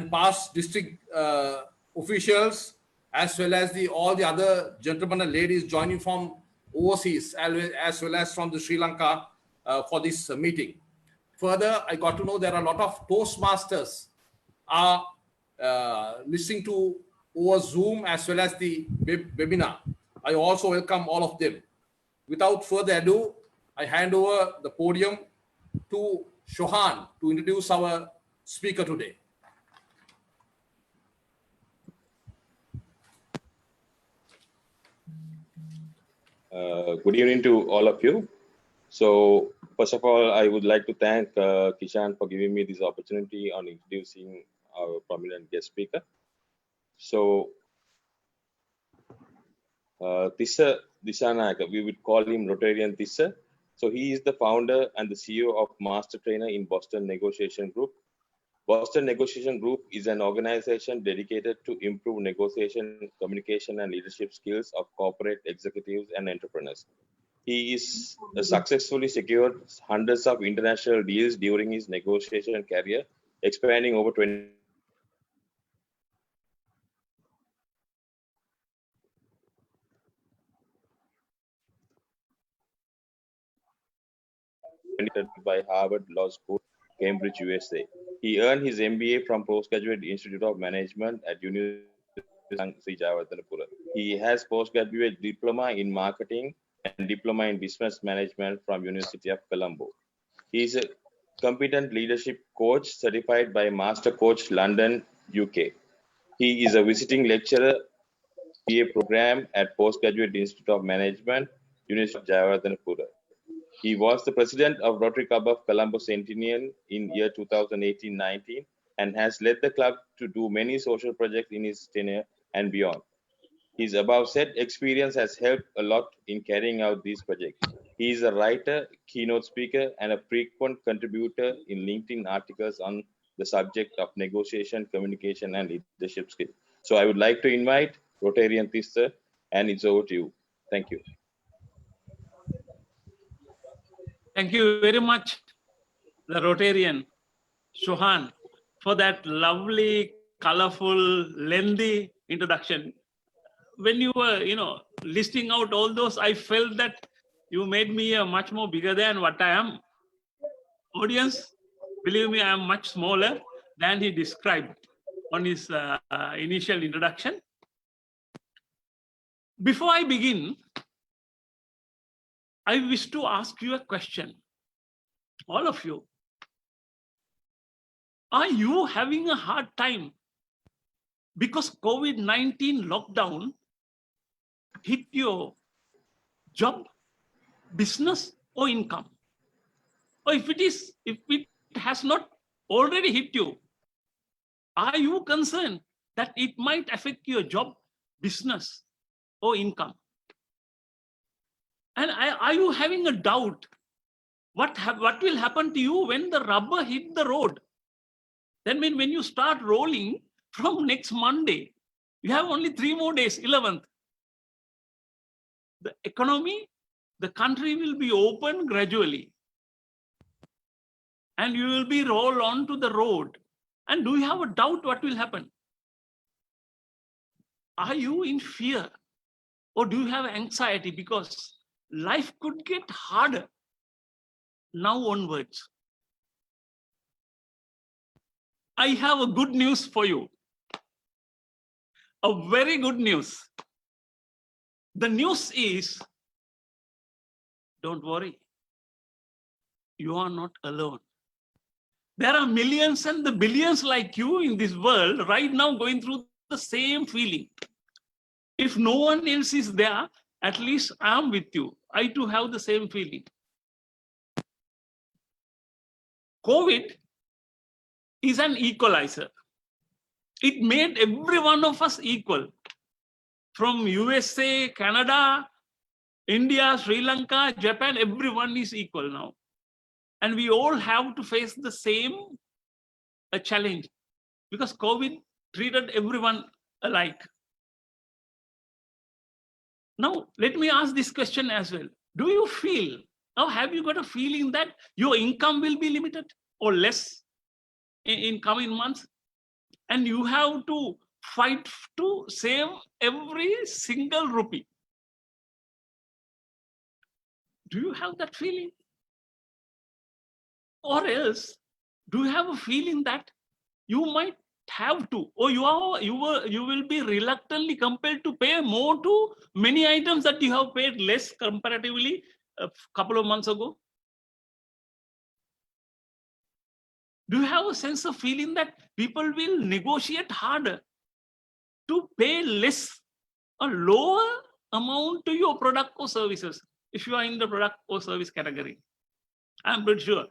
past district officials, as well as all the other gentlemen and ladies joining from overseas, as well as from the Sri Lanka for this meeting. Further, I got to know there are a lot of Toastmasters are listening to over Zoom as well as the webinar. I also welcome all of them. Without further ado, I hand over the podium to Shohan to introduce our speaker today. Good evening to all of you. So first of all, I would like to thank Kishan for giving me this opportunity on introducing our prominent guest speaker. So Tissa Dissanayake, we would call him Rotarian Tissa. So he is the founder and the CEO of Master Trainer in Boston Negotiation Group. Boston Negotiation Group is an organization dedicated to improve negotiation, communication, and leadership skills of corporate executives and entrepreneurs. He is successfully secured hundreds of international deals during his negotiation career, expanding over 20 by Harvard Law School, Cambridge, USA. He earned his MBA from Postgraduate Institute of Management at University of Sri Jayewardenepura. He has postgraduate diploma in marketing and diploma in business management from University of Colombo. He is a competent leadership coach certified by Master Coach London, UK. He is a visiting lecturer BA program at Postgraduate Institute of Management, University of Jayewardenepura. He was the president of Rotary Club of Colombo Centennial in year 2018-19 and has led the club to do many social projects in his tenure and beyond. His above said experience has helped a lot in carrying out these projects. He is a writer, keynote speaker, and a frequent contributor in LinkedIn articles on the subject of negotiation, communication, and leadership skills. So I would like to invite Rotarian Tissa, and it's over to you. Thank you. Thank you very much, the Rotarian, Shohan, for that lovely, colorful, lengthy introduction. When you were, listing out all those, I felt that you made me a much more bigger than what I am. Audience, believe me, I am much smaller than he described on his initial introduction. Before I begin, I wish to ask you a question. All of you. Are you having a hard time because COVID-19 lockdown hit your job, business, or income? Or if it has not already hit you, are you concerned that it might affect your job, business, or income? And are you having a doubt what will happen to you when the rubber hit the road? Then when you start rolling from next Monday, you have only 3 more days, 11th. The economy, the country will be open gradually. And you will be rolled onto the road. And do you have a doubt what will happen? Are you in fear? Or do you have anxiety because life could get harder now onwards? I have a good news for you. A very good news. The news is, don't worry. You are not alone. There are millions and the billions like you in this world right now going through the same feeling. If no one else is there, at least I am with you. I too have the same feeling. COVID is an equalizer. It made every one of us equal. From USA, Canada, India, Sri Lanka, Japan, everyone is equal now. And we all have to face the same challenge because COVID treated everyone alike. Now, let me ask this question as well. Do you feel, now have you got a feeling that your income will be limited or less in coming months? and you have to fight to save every single rupee. Do you have that feeling? Or else, do you have a feeling that you might have to, or you will be reluctantly compelled to pay more to many items that you have paid less comparatively a couple of months ago? Do you have a sense of feeling that people will negotiate harder to pay less, a lower amount to your product or services if you are in the product or service category? I'm pretty sure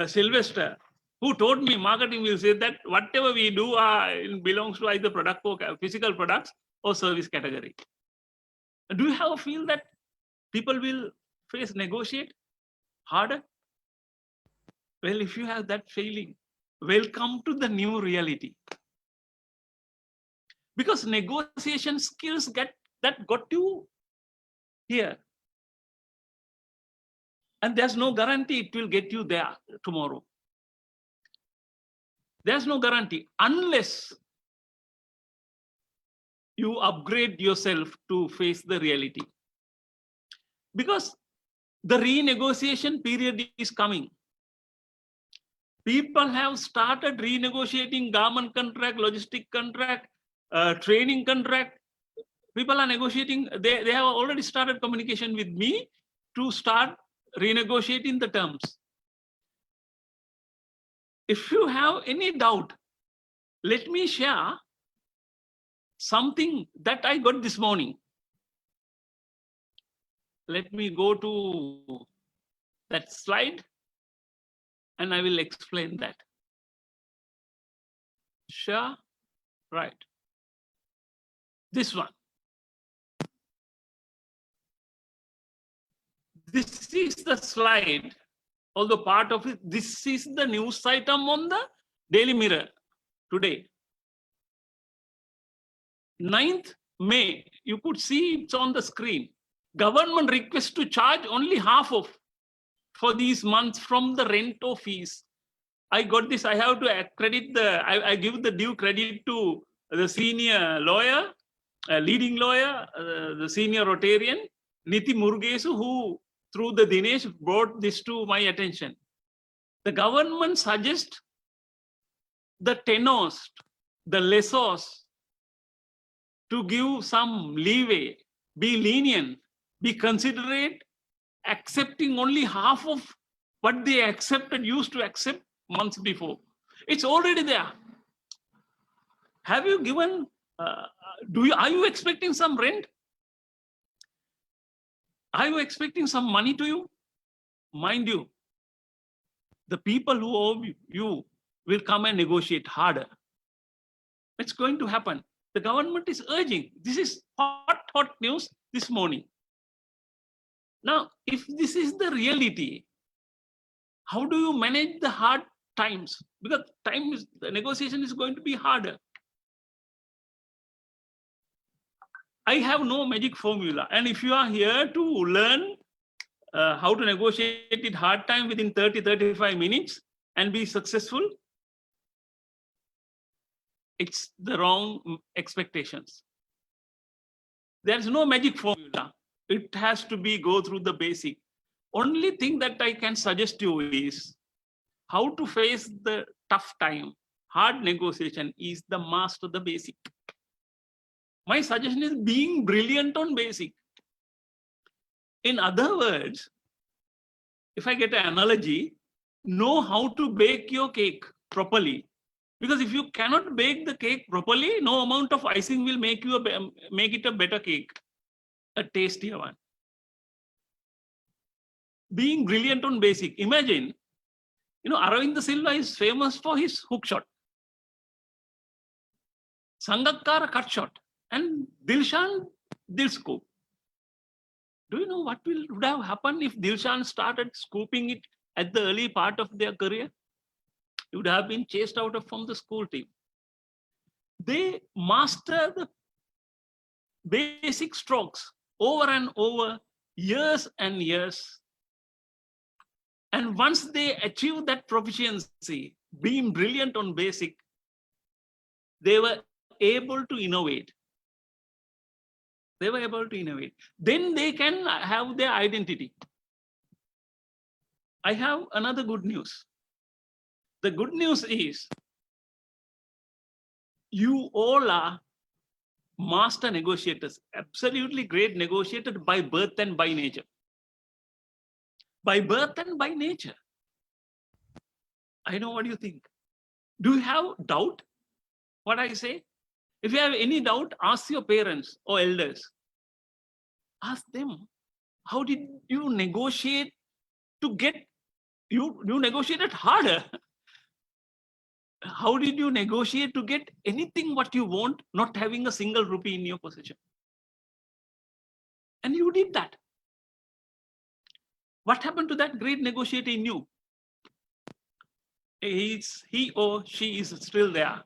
Sylvester, who told me marketing, will say that whatever we do belongs to either product or physical products or service category. Do you have a feel that people will negotiate harder? Well, if you have that feeling, welcome to the new reality. Because negotiation skills that got you here. And there's no guarantee it will get you there tomorrow. There's no guarantee unless you upgrade yourself to face the reality. Because the renegotiation period is coming. People have started renegotiating garment contract, logistic contract, training contract. People are negotiating. They have already started communication with me to start renegotiating the terms. If you have any doubt, let me share something that I got this morning. Let me go to that slide and I will explain that. Sure, right. This one. This is the slide, although part of it, this is the news item on the Daily Mirror today. 9th May, you could see it's on the screen. Government request to charge only half of for these months from the rent or fees. I got this, I have to credit I give the due credit to the senior lawyer, leading lawyer, the senior Rotarian, Niti Murugesu, who through the Dinesh brought this to my attention. The government suggests the tenors, the lessors, to give some leeway, be lenient, be considerate, accepting only half of what they used to accept months before. It's already there. Have you given, are you expecting some rent? Are you expecting some money to you? Mind you, the people who owe you will come and negotiate harder. It's going to happen. The government is urging. This is hot news this morning. Now, if this is the reality, how do you manage the hard times? Because the negotiation is going to be harder. I have no magic formula. And if you are here to learn how to negotiate it hard time within 30-35 minutes and be successful, it's the wrong expectations. There's no magic formula. It has to go through the basic. Only thing that I can suggest you is how to face the tough time. Hard negotiation is the master of the basic. My suggestion is being brilliant on basic. In other words, if I get an analogy, know how to bake your cake properly. Because if you cannot bake the cake properly, no amount of icing will make it a better cake, a tastier one. Being brilliant on basic. Imagine, Aravind Silva is famous for his hook shot. Sangakkara cut shot. And Dilshan, Dil scoop. Do you know what would have happened if Dilshan started scooping it at the early part of their career? He would have been chased out from the school team. They master the basic strokes over and over, years and years. And once they achieve that proficiency, being brilliant on basic, they were able to innovate. They were able to innovate. Then they can have their identity. I have another good news. The good news is you all are master negotiators, absolutely great negotiators by birth and by nature. By birth and by nature. I know what you think. Do you have doubt what I say? If you have any doubt, ask your parents or elders. Ask them, how did you negotiate to get, you negotiated harder. How did you negotiate to get anything what you want, not having a single rupee in your possession? And you did that. What happened to that great negotiator in you? He or she is still there.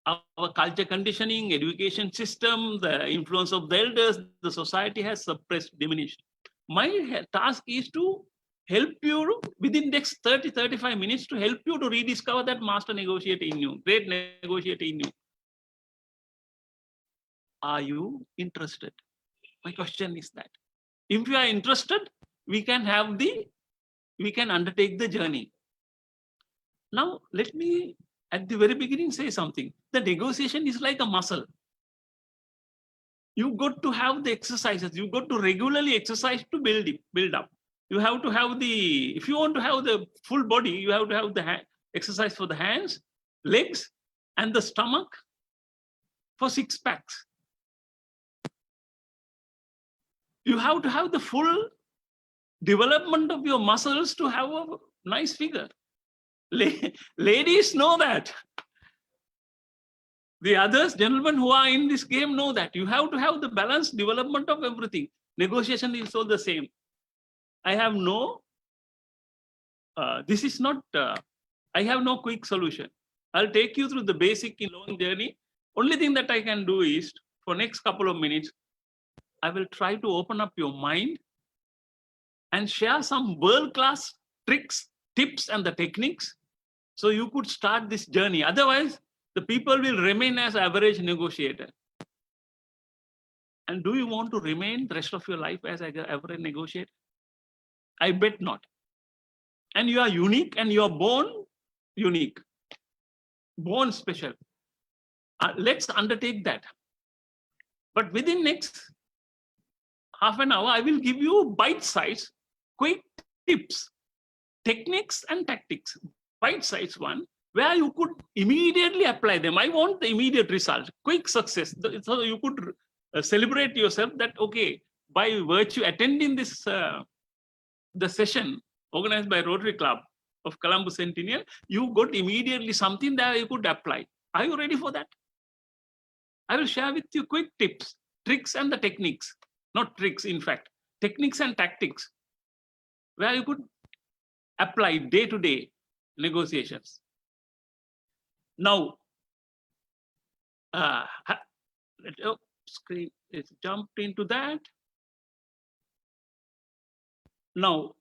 Our culture conditioning, education system, the influence of the elders, the society has suppressed, diminished. My task is to help you within next 30-35 minutes to help you to rediscover that master negotiator in you, great negotiator in you. Are you interested? My question is that. If you are interested, we can undertake the journey. Now, let me at the very beginning say something. The negotiation is like a muscle. You got to have the exercises. You got to regularly exercise to build up. You have to have if you want to have the full body, you have to have the exercise for the hands, legs, and the stomach for 6 packs. You have to have the full development of your muscles to have a nice figure. Ladies know that. The others, gentlemen who are in this game know that. You have to have the balanced development of everything. Negotiation is all the same. I have no, I have no quick solution. I'll take you through the basic long journey. Only thing that I can do is, for next couple of minutes, I will try to open up your mind and share some world-class tricks, tips, and the techniques, so you could start this journey. Otherwise, the people will remain as average negotiator. And do you want to remain the rest of your life as an average negotiator? I bet not. And you are unique, and you are born unique, born special. Let's undertake that. But within next half an hour, I will give you bite-sized, quick tips, techniques and tactics. Bite-sized one, where you could immediately apply them. I want the immediate result, quick success. So you could celebrate yourself that, okay, by virtue attending this the session organized by Rotary Club of Colombo Centennial, you got immediately something that you could apply. Are you ready for that? I will share with you quick tips, tricks, and the techniques. Not tricks, in fact, techniques and tactics, where you could apply day-to-day negotiations. Now, let's jump into that. Now,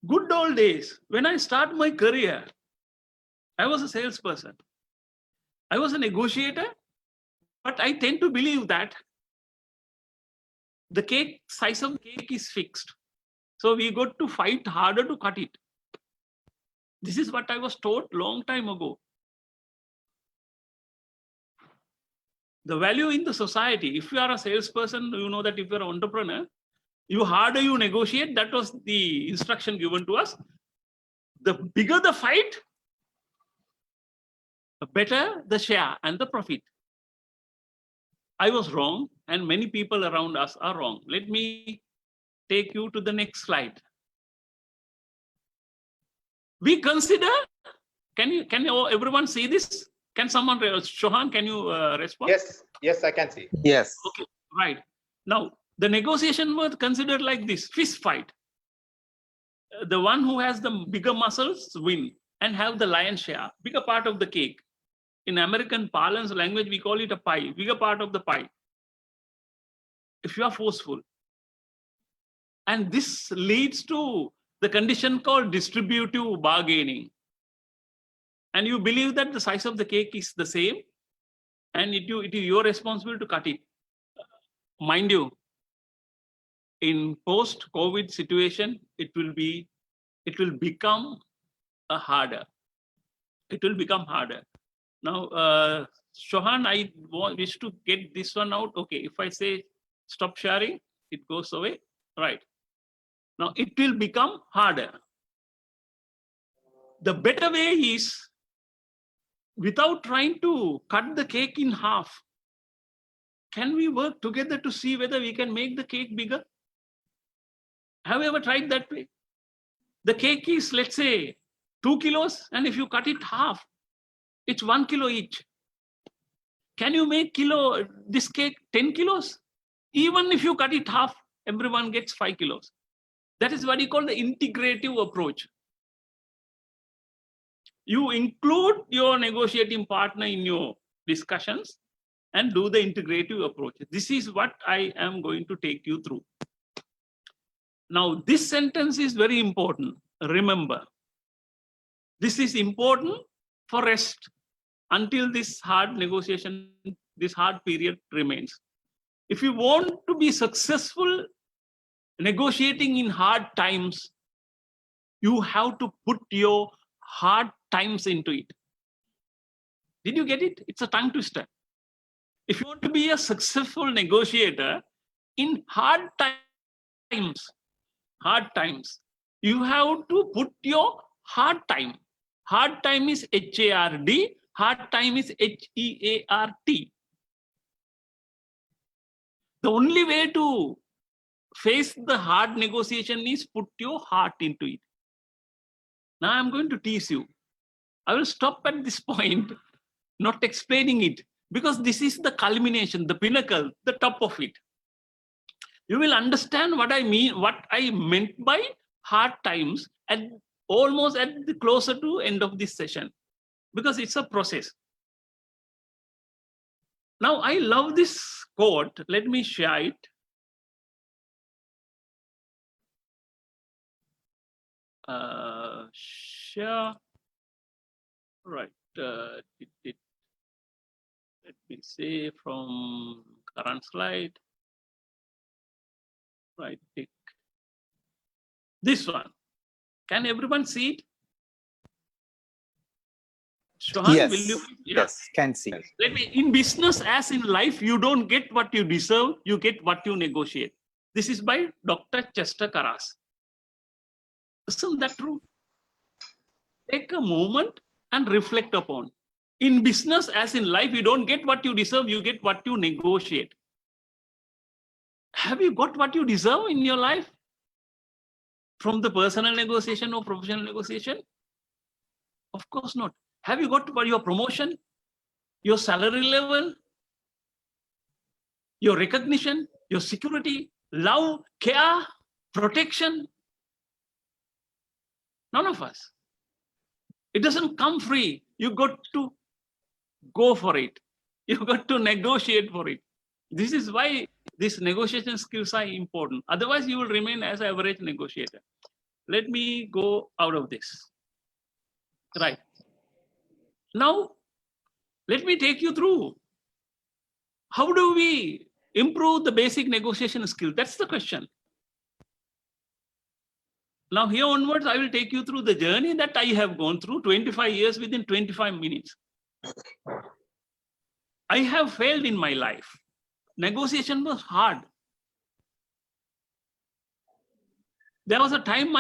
good old days, when I started my career, I was a salesperson. I was a negotiator, but I tend to believe that the size of the cake is fixed. So we got to fight harder to cut it. This is what I was taught long time ago. The value in the society, if you are a salesperson, you know that if you're an entrepreneur, you harder you negotiate, that was the instruction given to us. The bigger the fight, the better the share and the profit. I was wrong, and many people around us are wrong. Let me take you to the next slide. We consider, can everyone see this? Can someone, Shohan, can you respond? Yes, I can see. Yes. Okay, right. Now, the negotiation was considered like this, fist fight. The one who has the bigger muscles win and have the lion's share, bigger part of the cake. In American parlance language, we call it a pie, bigger part of the pie. If you are forceful. And this leads to the condition called distributive bargaining. And you believe that the size of the cake is the same, and it is your responsibility to cut it. Mind you, in post-COVID situation, it will become harder. It will become harder. Now, Shohan, I wish to get this one out. Okay, if I say stop sharing, it goes away. Right. Now, it will become harder. The better way is, without trying to cut the cake in half, can we work together to see whether we can make the cake bigger? Have you ever tried that way? The cake is, let's say, 2 kilos, and if you cut it half, it's 1 kilo each. Can you make this cake 10 kilos? Even if you cut it half, everyone gets 5 kilos. That is what you call the integrative approach. You include your negotiating partner in your discussions and do the integrative approach. This is what I am going to take you through. Now, this sentence is very important. Remember, this is important for rest until this hard negotiation, this hard period remains. If you want to be successful negotiating in hard times, you have to put your hard times into it. Did you get it? It's a tongue twister. If you want to be a successful negotiator in hard times, you have to put your hard time. Hard time is H-A-R-D, hard time is H-E-A-R-T. The only way to face the hard negotiation is put your heart into it. Now I'm going to tease you. I will stop at this point, not explaining it, because this is the culmination, the pinnacle, the top of it. You will understand what I mean, what I meant by hard times almost at the closer to end of this session, because it's a process. Now, I love this quote. Let me share it. Share. Right. Let me say from current slide. Right. Pick this one. Can everyone see it? Shohan, Yes, will you? yes, can see. Let me, in business as in life, you don't get what you deserve, you get what you negotiate. This is by Dr. Chester Karas. Isn't that true? Take a moment and reflect upon. In business as in life, you don't get what you deserve, you get what you negotiate. Have you got what you deserve in your life? From the personal negotiation or professional negotiation? Of course not. Have you got your promotion, your salary level, your recognition, your security, love, care, protection? None of us. It doesn't come free. You got to go for it. You got to negotiate for it. This is why these negotiation skills are important. Otherwise, you will remain as an average negotiator. Let me go out of this. Right. Now, let me take you through. How do we improve the basic negotiation skill? That's the question. Now, here onwards, I will take you through the journey that I have gone through 25 years within 25 minutes. I have failed in my life. Negotiation was hard. There was a time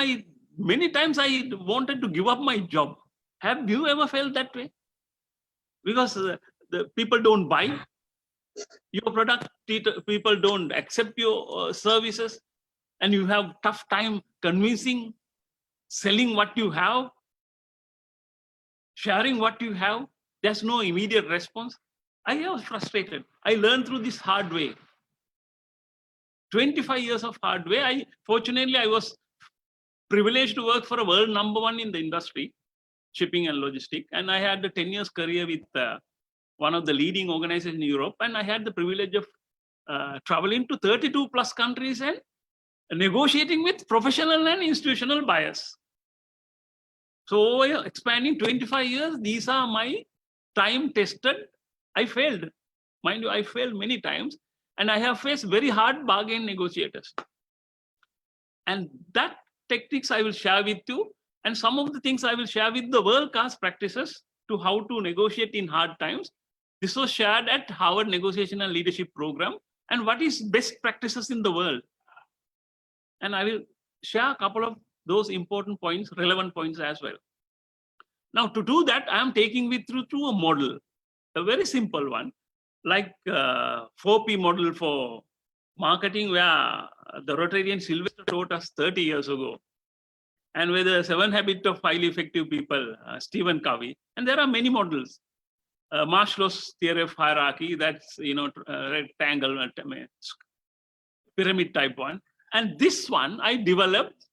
many times I wanted to give up my job. Have you ever felt that way? Because the people don't buy your product, people don't accept your services, and you have tough time convincing, selling what you have, sharing what you have. There's no immediate response. I was frustrated. I learned through this hard way. 25 years of hard way. Fortunately, I was privileged to work for a world #1 in the industry, shipping and logistics. And I had a 10 years career with one of the leading organizations in Europe. And I had the privilege of traveling to 32 plus countries and negotiating with professional and institutional buyers. So expanding 25 years, these are my time tested. I failed. Mind you, I failed many times and I have faced very hard bargain negotiators. And that techniques I will share with you. And some of the things I will share with the world-class practices to how to negotiate in hard times. This was shared at Harvard Negotiation and Leadership Program. And what is best practices in the world? And I will share a couple of those important points, relevant points as well. Now, to do that, I am taking with you through a model, a very simple one, like 4P model for marketing, where the Rotarian Sylvester taught us 30 years ago. And with the 7 Habits of Highly Effective People, Stephen Covey. And there are many models. Maslow's theory of hierarchy, that's, rectangle, pyramid type one. And this one I developed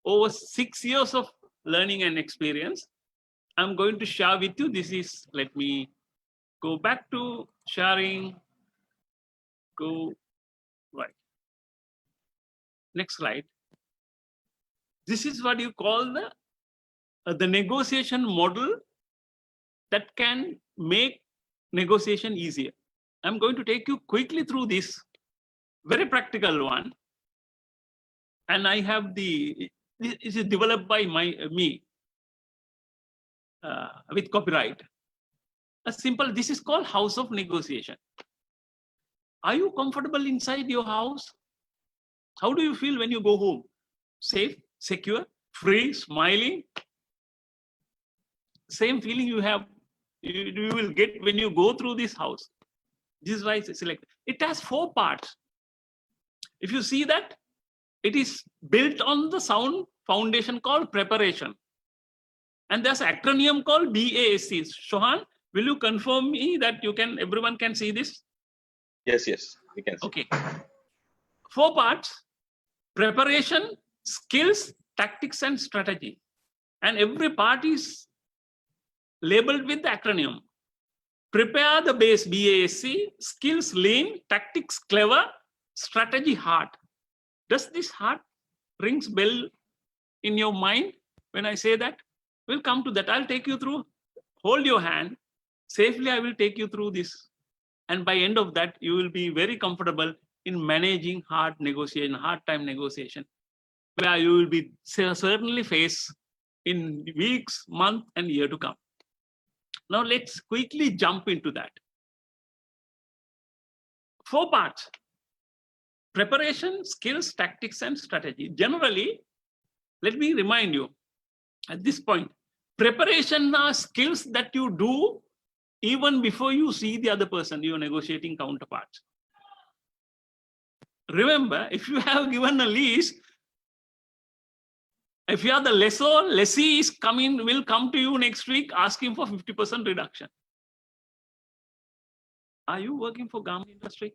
over 6 years of learning and experience. I'm going to share with you. This is, let me go back to sharing. Go right. Next slide. This is what you call the negotiation model that can make negotiation easier. I'm going to take you quickly through this very practical one. And I have this is developed by me with copyright. A simple, this is called House of Negotiation. Are you comfortable inside your house? How do you feel when you go home? Safe, secure, free, smiling? Same feeling you have, you will get when you go through this house. This is why I select. It has 4 parts. If you see that, it is built on the sound foundation called preparation. And there's an acronym called BASC. Shohan, will you confirm me that everyone can see this? Yes, we can see. Okay. 4 parts: preparation, skills, tactics, and strategy. And every part is labeled with the acronym. Prepare the base, BASC, skills, lean, tactics, clever, strategy, hard. Does this heart rings bell in your mind when I say that? We'll come to that. I'll take you through. Hold your hand. Safely, I will take you through this. And by end of that, you will be very comfortable in managing hard negotiation, hard time negotiation, where you will be certainly face in weeks, month, and year to come. Now, let's quickly jump into that. 4 parts. Preparation, skills, tactics, and strategy. Generally, let me remind you at this point, preparation are skills that you do even before you see the other person, your negotiating counterparts. Remember, if you have given a lease, if you are the lessee is will come to you next week asking for 50% reduction. Are you working for garment industry?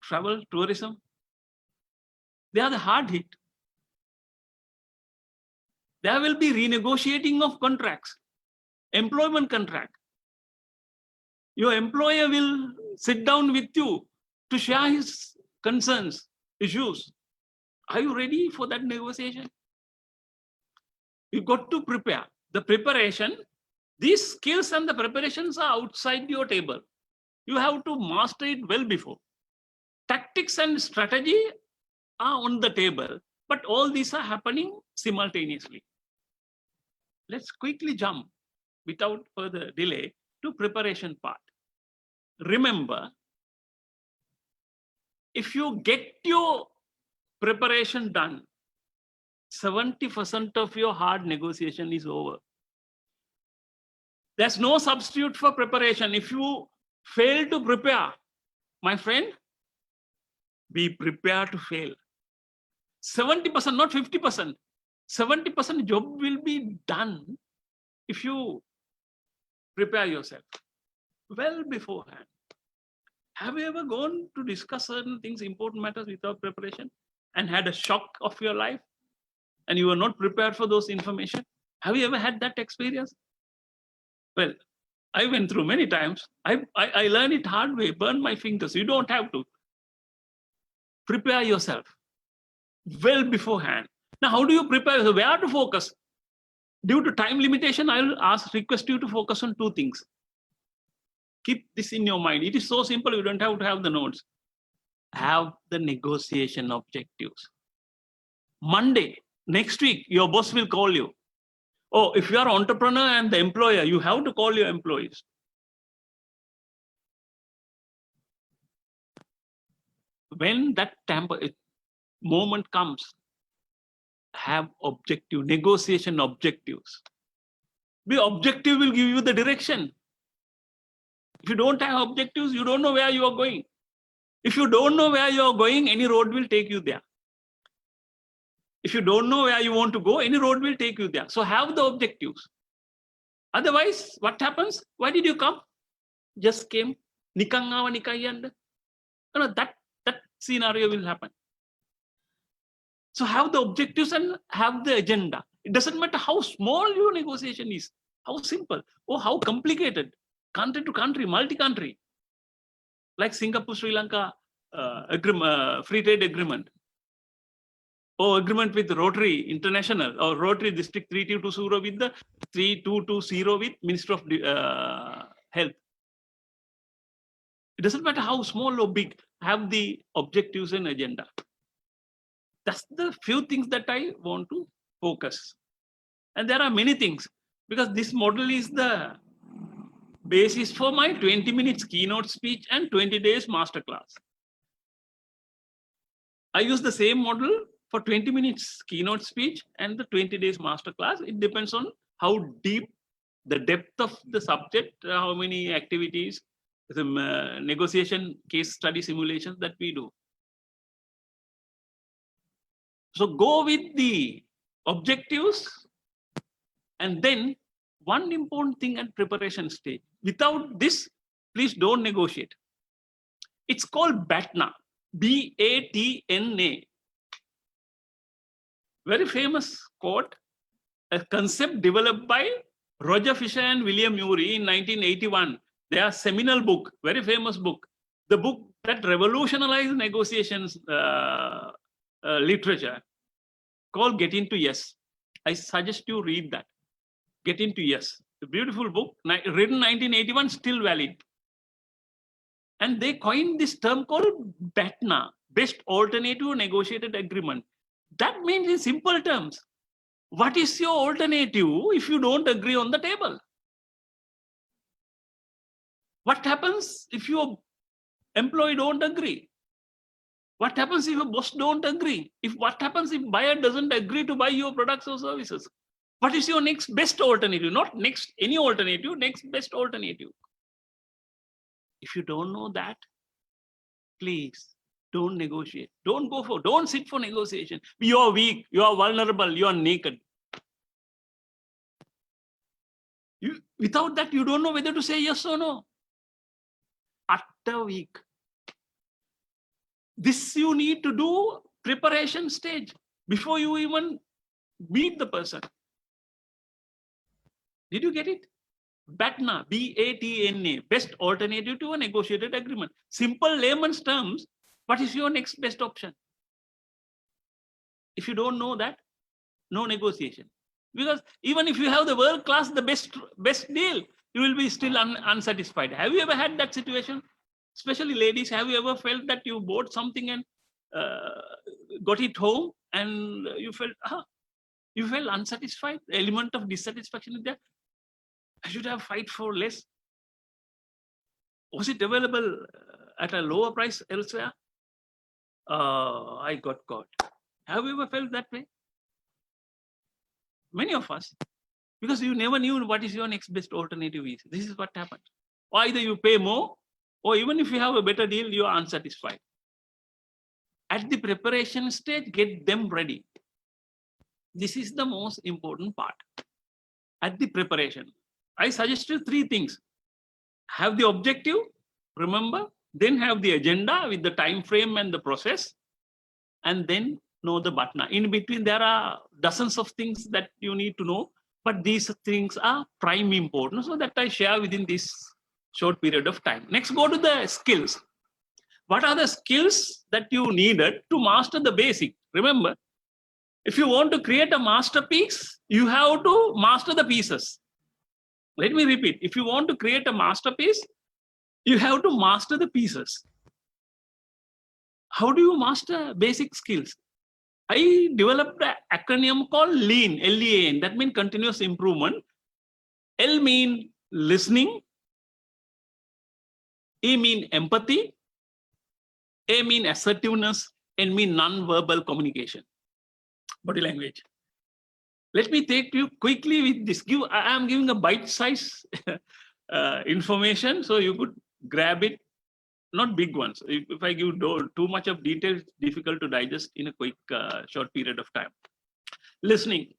Travel, tourism? They are the hard hit. There will be renegotiating of contracts, employment contract. Your employer will sit down with you to share his concerns, issues. Are you ready for that negotiation? You got to prepare. The preparation, these skills and the preparations are outside your table. You have to master it well before. Tactics and strategy are on the table, but all these are happening simultaneously. Let's quickly jump without further delay to preparation part. Remember, if you get your preparation done, 70% of your hard negotiation is over. There's no substitute for preparation. If you fail to prepare, my friend, be prepared to fail. 70%, not 50%. 70% job will be done if you prepare yourself well beforehand. Have you ever gone to discuss certain things, important matters without preparation and had a shock of your life and you were not prepared for those information? Have you ever had that experience? Well, I went through many times. I learned it hard way, burned my fingers. You don't have to. Prepare yourself well beforehand. Now, how do you prepare? Where to focus? Due to time limitation, I will request you to focus on 2 things. Keep this in your mind. It is so simple. You don't have to have the notes. Have the negotiation objectives. Monday, next week, your boss will call you. Oh, if you are entrepreneur and the employer, you have to call your employees. When that moment comes, have objective, negotiation objectives. The objective will give you the direction. If you don't have objectives, you don't know where you are going. If you don't know where you are going, any road will take you there. If you don't know where you want to go, any road will take you there. So have the objectives. Otherwise, what happens? Why did you come? Just came. Nikangawa nikayanda. That scenario will happen. So have the objectives and have the agenda. It doesn't matter how small your negotiation is, how simple, or how complicated, country to country, multi-country. Like Singapore, Sri Lanka free trade agreement. Or agreement with Rotary International or Rotary District 3220 with the 3220 with Minister of Health. It doesn't matter how small or big, have the objectives and agenda. That's the few things that I want to focus. And there are many things, because this model is the basis for my 20 minutes keynote speech and 20 days masterclass. I use the same model for 20 minutes keynote speech and the 20 days masterclass. It depends on how deep, the depth of the subject, how many activities, the negotiation case study simulations that we do. So go with the objectives, and then one important thing at preparation stage. Without this, please don't negotiate. It's called BATNA, B-A-T-N-A. Very famous quote, a concept developed by Roger Fisher and William Ury in 1981. Their seminal book, very famous book, the book that revolutionized negotiations literature, called Get Into Yes. I suggest you read that. Get Into Yes. A beautiful book, written 1981, still valid. And they coined this term called BATNA, Best Alternative Negotiated Agreement. That means in simple terms, what is your alternative if you don't agree on the table? What happens if your employee don't agree? What happens if your boss don't agree? What happens if buyer doesn't agree to buy your products or services? What is your next best alternative? Not next any alternative, next best alternative. If you don't know that, please don't negotiate. Don't sit for negotiation. You are weak, you are vulnerable, you are naked. Without that, you don't know whether to say yes or no. Utter weak. This you need to do preparation stage before you even meet the person. Did you get it? BATNA, B-A-T-N-A, best alternative to a negotiated agreement. Simple layman's terms, what is your next best option? If you don't know that, no negotiation. Because even if you have the world class, the best deal, you will be still unsatisfied. Have you ever had that situation? Especially ladies, have you ever felt that you bought something and got it home and you felt unsatisfied? The element of dissatisfaction is there. I should have fight for less. Was it available at a lower price elsewhere? I got caught. Have you ever felt that way? Many of us, because you never knew what is your next best alternative is. This is what happened. Or either you pay more, or even if you have a better deal, you are unsatisfied. At the preparation stage, get them ready. This is the most important part. At the preparation, I suggested 3 things. Have the objective, remember, then have the agenda with the time frame and the process, and then know the BATNA. In between, there are dozens of things that you need to know, but these things are prime important, so that I share within this short period of time. Next, go to the skills. What are the skills that you needed to master the basic? Remember, if you want to create a masterpiece, you have to master the pieces. Let me repeat. If you want to create a masterpiece, You have to master the pieces. How do you master basic skills? I developed an acronym called LEAN, L-E-A-N. That means continuous improvement. L mean listening. E mean empathy. A mean assertiveness. N mean non-verbal communication. Body language. Let me take you quickly with this. I am giving a bite-size information, so you could grab it. Not big ones. If I give too much of detail, it's difficult to digest in a quick, short period of time. Listening.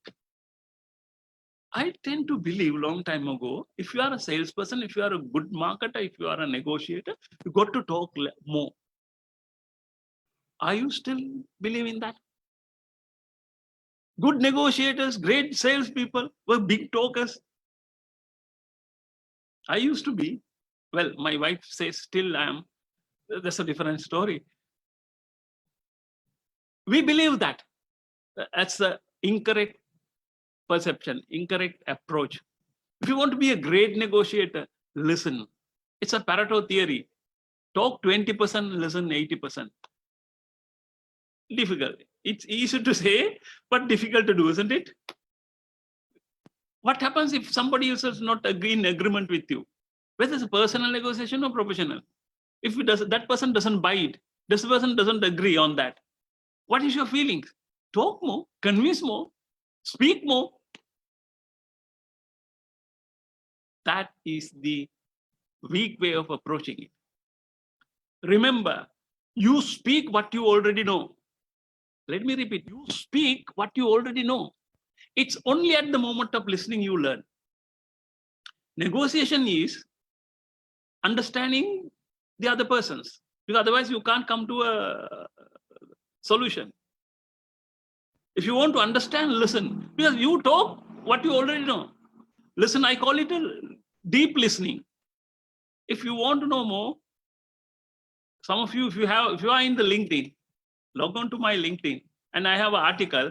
I tend to believe long time ago, if you are a salesperson, if you are a good marketer, if you are a negotiator, you got to talk more. Are you still believe in that? Good negotiators, great salespeople were big talkers. I used to be. Well, my wife says still I am. That's a different story. We believe that. That's the incorrect perception, incorrect approach. If you want to be a great negotiator, listen. It's a Pareto theory. Talk 20%, listen 80%. Difficult. It's easy to say, but difficult to do, isn't it? What happens if somebody else is not in agreement with you? Whether it's a personal negotiation or professional. If that person doesn't buy it, this person doesn't agree on that. What is your feelings? Talk more, convince more, speak more. That is the weak way of approaching it. Remember, you speak what you already know. Let me repeat, you speak what you already know. It's only at the moment of listening you learn. Negotiation is understanding the other persons, because otherwise you can't come to a solution. If you want to understand, listen, because you talk what you already know. Listen, I call it a deep listening. If you want to know more, some of you, if you are in the LinkedIn, log on to my LinkedIn, and I have an article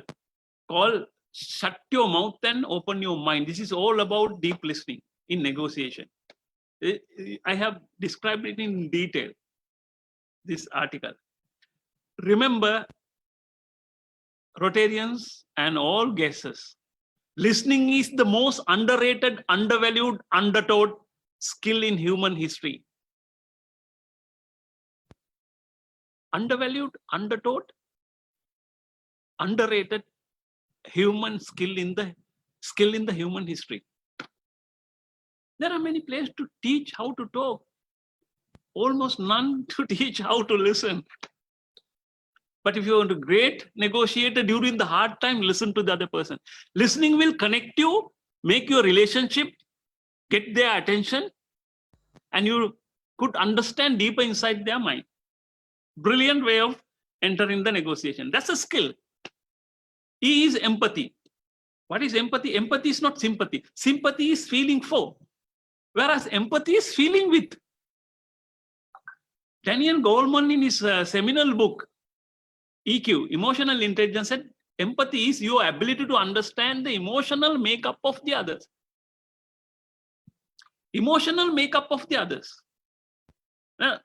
called "Shut Your Mouth and Open Your Mind." This is all about deep listening in negotiation. I have described it in detail, this article. Remember, Rotarians and all guests, listening is the most underrated, undervalued, undertaught skill in human history. Undervalued, undertaught, underrated human skill in the human history. There are many places to teach how to talk, almost none to teach how to listen. But if you want a great negotiator during the hard time, listen to the other person. Listening will connect you, make your relationship, get their attention, and you could understand deeper inside their mind. Brilliant way of entering the negotiation. That's a skill. E is empathy. What is empathy? Empathy is not sympathy. Sympathy is feeling for, whereas empathy is feeling with. Daniel Goleman, in his seminal book, EQ, Emotional Intelligence, said empathy is your ability to understand the emotional makeup of the others. Emotional makeup of the others. Now,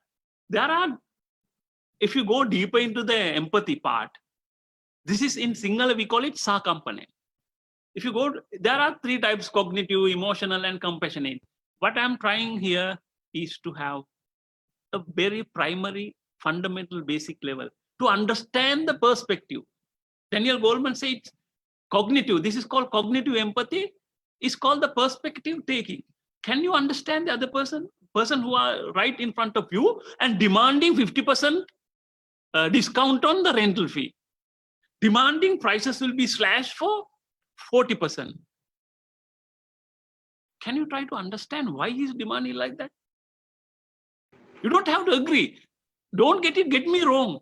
if you go deeper into the empathy part, this is in Sinhala, we call it Sakampanay. If you go, there are three types: cognitive, emotional, and compassionate. What I'm trying here is to have a very primary, fundamental, basic level to understand the perspective. Daniel Goleman said cognitive. This is called cognitive empathy. Is called the perspective taking. Can you understand the other person who are right in front of you and demanding 50% discount on the rental fee? Demanding prices will be slashed for 40%. Can you try to understand why he's demanding like that? You don't have to agree. Don't get me wrong.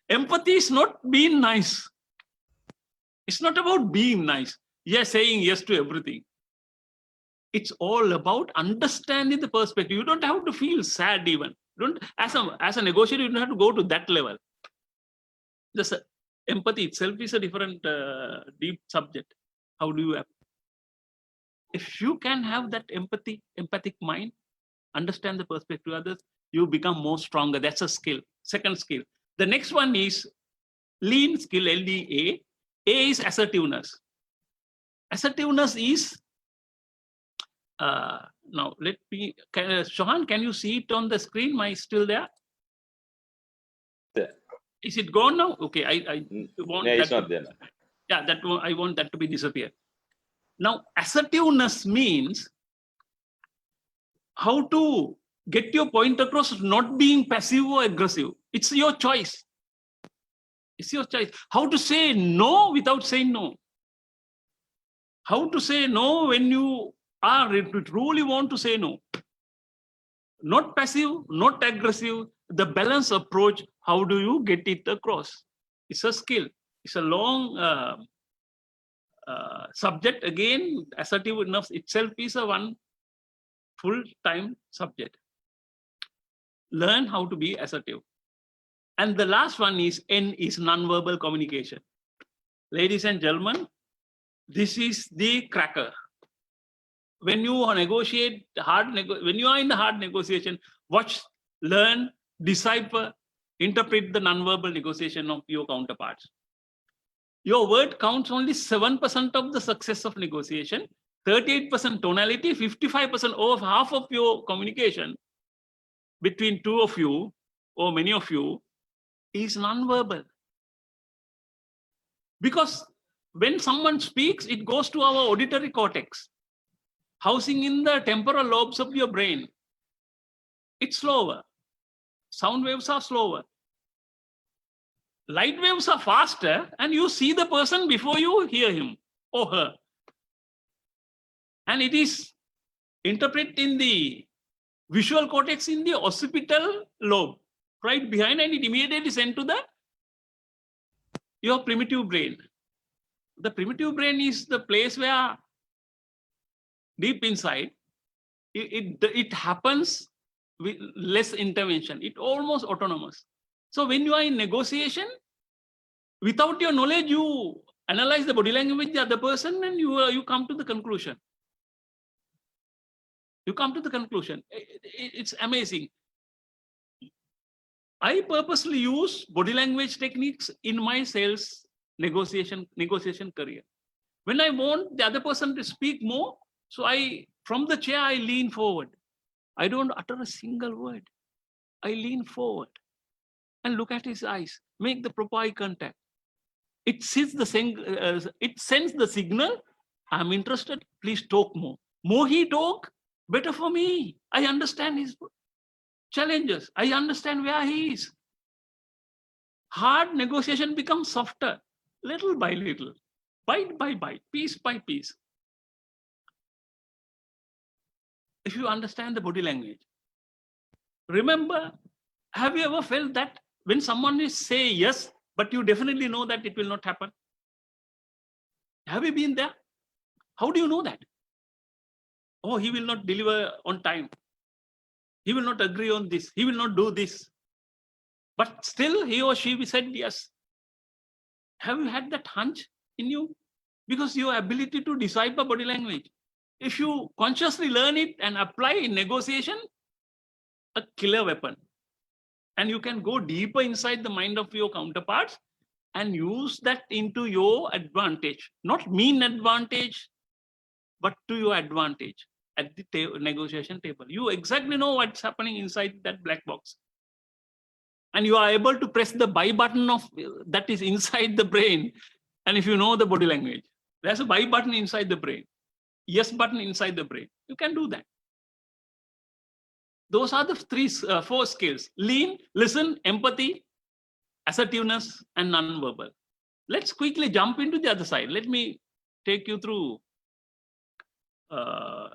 Empathy is not being nice. It's not about being nice. Yes, saying yes to everything. It's all about understanding the perspective. You don't have to feel sad even. As a negotiator, you don't have to go to that level. Just empathy itself is a different deep subject. How do you have? If you can have that empathic mind, understand the perspective of others, you become more stronger. That's a skill. Second skill. The next one is lean skill, LDA. A is assertiveness. Assertiveness is, now let me, Shohan, can you see it on the screen? Am I still there? There. Is it gone now? Okay, I want Yeah, that it's not to- there now. Yeah, I want that to be disappear. Now, assertiveness means how to get your point across, not being passive or aggressive. It's your choice. It's your choice. How to say no without saying no. How to say no when you are truly want to say no. Not passive, not aggressive. The balanced approach, how do you get it across? It's a skill. It's a long subject. Again, assertiveness itself is a one full-time subject. Learn how to be assertive. And the last one is N is non-verbal communication. Ladies and gentlemen, this is the cracker. When you negotiate when you are in the hard negotiation, watch, learn, decipher, interpret the non-verbal negotiation of your counterparts. Your word counts only 7% of the success of negotiation, 38% tonality, 55% over half of your communication between two of you or many of you is non-verbal. Because when someone speaks, it goes to our auditory cortex, housing in the temporal lobes of your brain. It's slower. Sound waves are slower. Light waves are faster, and you see the person before you hear him or her. And it is interpreted in the visual cortex in the occipital lobe, right behind, and it immediately sent to your primitive brain. The primitive brain is the place where deep inside, it happens with less intervention. It's almost autonomous. So when you are in negotiation, without your knowledge, you analyze the body language of the other person, and you come to the conclusion. You come to the conclusion. It's amazing. I purposely use body language techniques in my sales negotiation career. When I want the other person to speak more, so from the chair, I lean forward. I don't utter a single word. I lean forward and look at his eyes, make the proper eye contact. It sends the signal, I'm interested, please talk more. More he talk, better for me. I understand his challenges. I understand where he is. Hard negotiation becomes softer, little by little, bite by bite, piece by piece. If you understand the body language. Remember, have you ever felt that when someone is say yes, but you definitely know that it will not happen? Have you been there? How do you know that? Oh, he will not deliver on time. He will not agree on this. He will not do this. But still he or she said yes. Have you had that hunch in you? Because your ability to decipher body language, if you consciously learn it and apply in negotiation, a killer weapon. And you can go deeper inside the mind of your counterparts and use that into your advantage. Not mean advantage, but to your advantage at the negotiation table. You exactly know what's happening inside that black box. And you are able to press the buy button that is inside the brain. And if you know the body language, there's a buy button inside the brain, yes button inside the brain. You can do that. Those are the four skills: lean, listen, empathy, assertiveness, and non-verbal. Let's quickly jump into the other side. Let me take you through,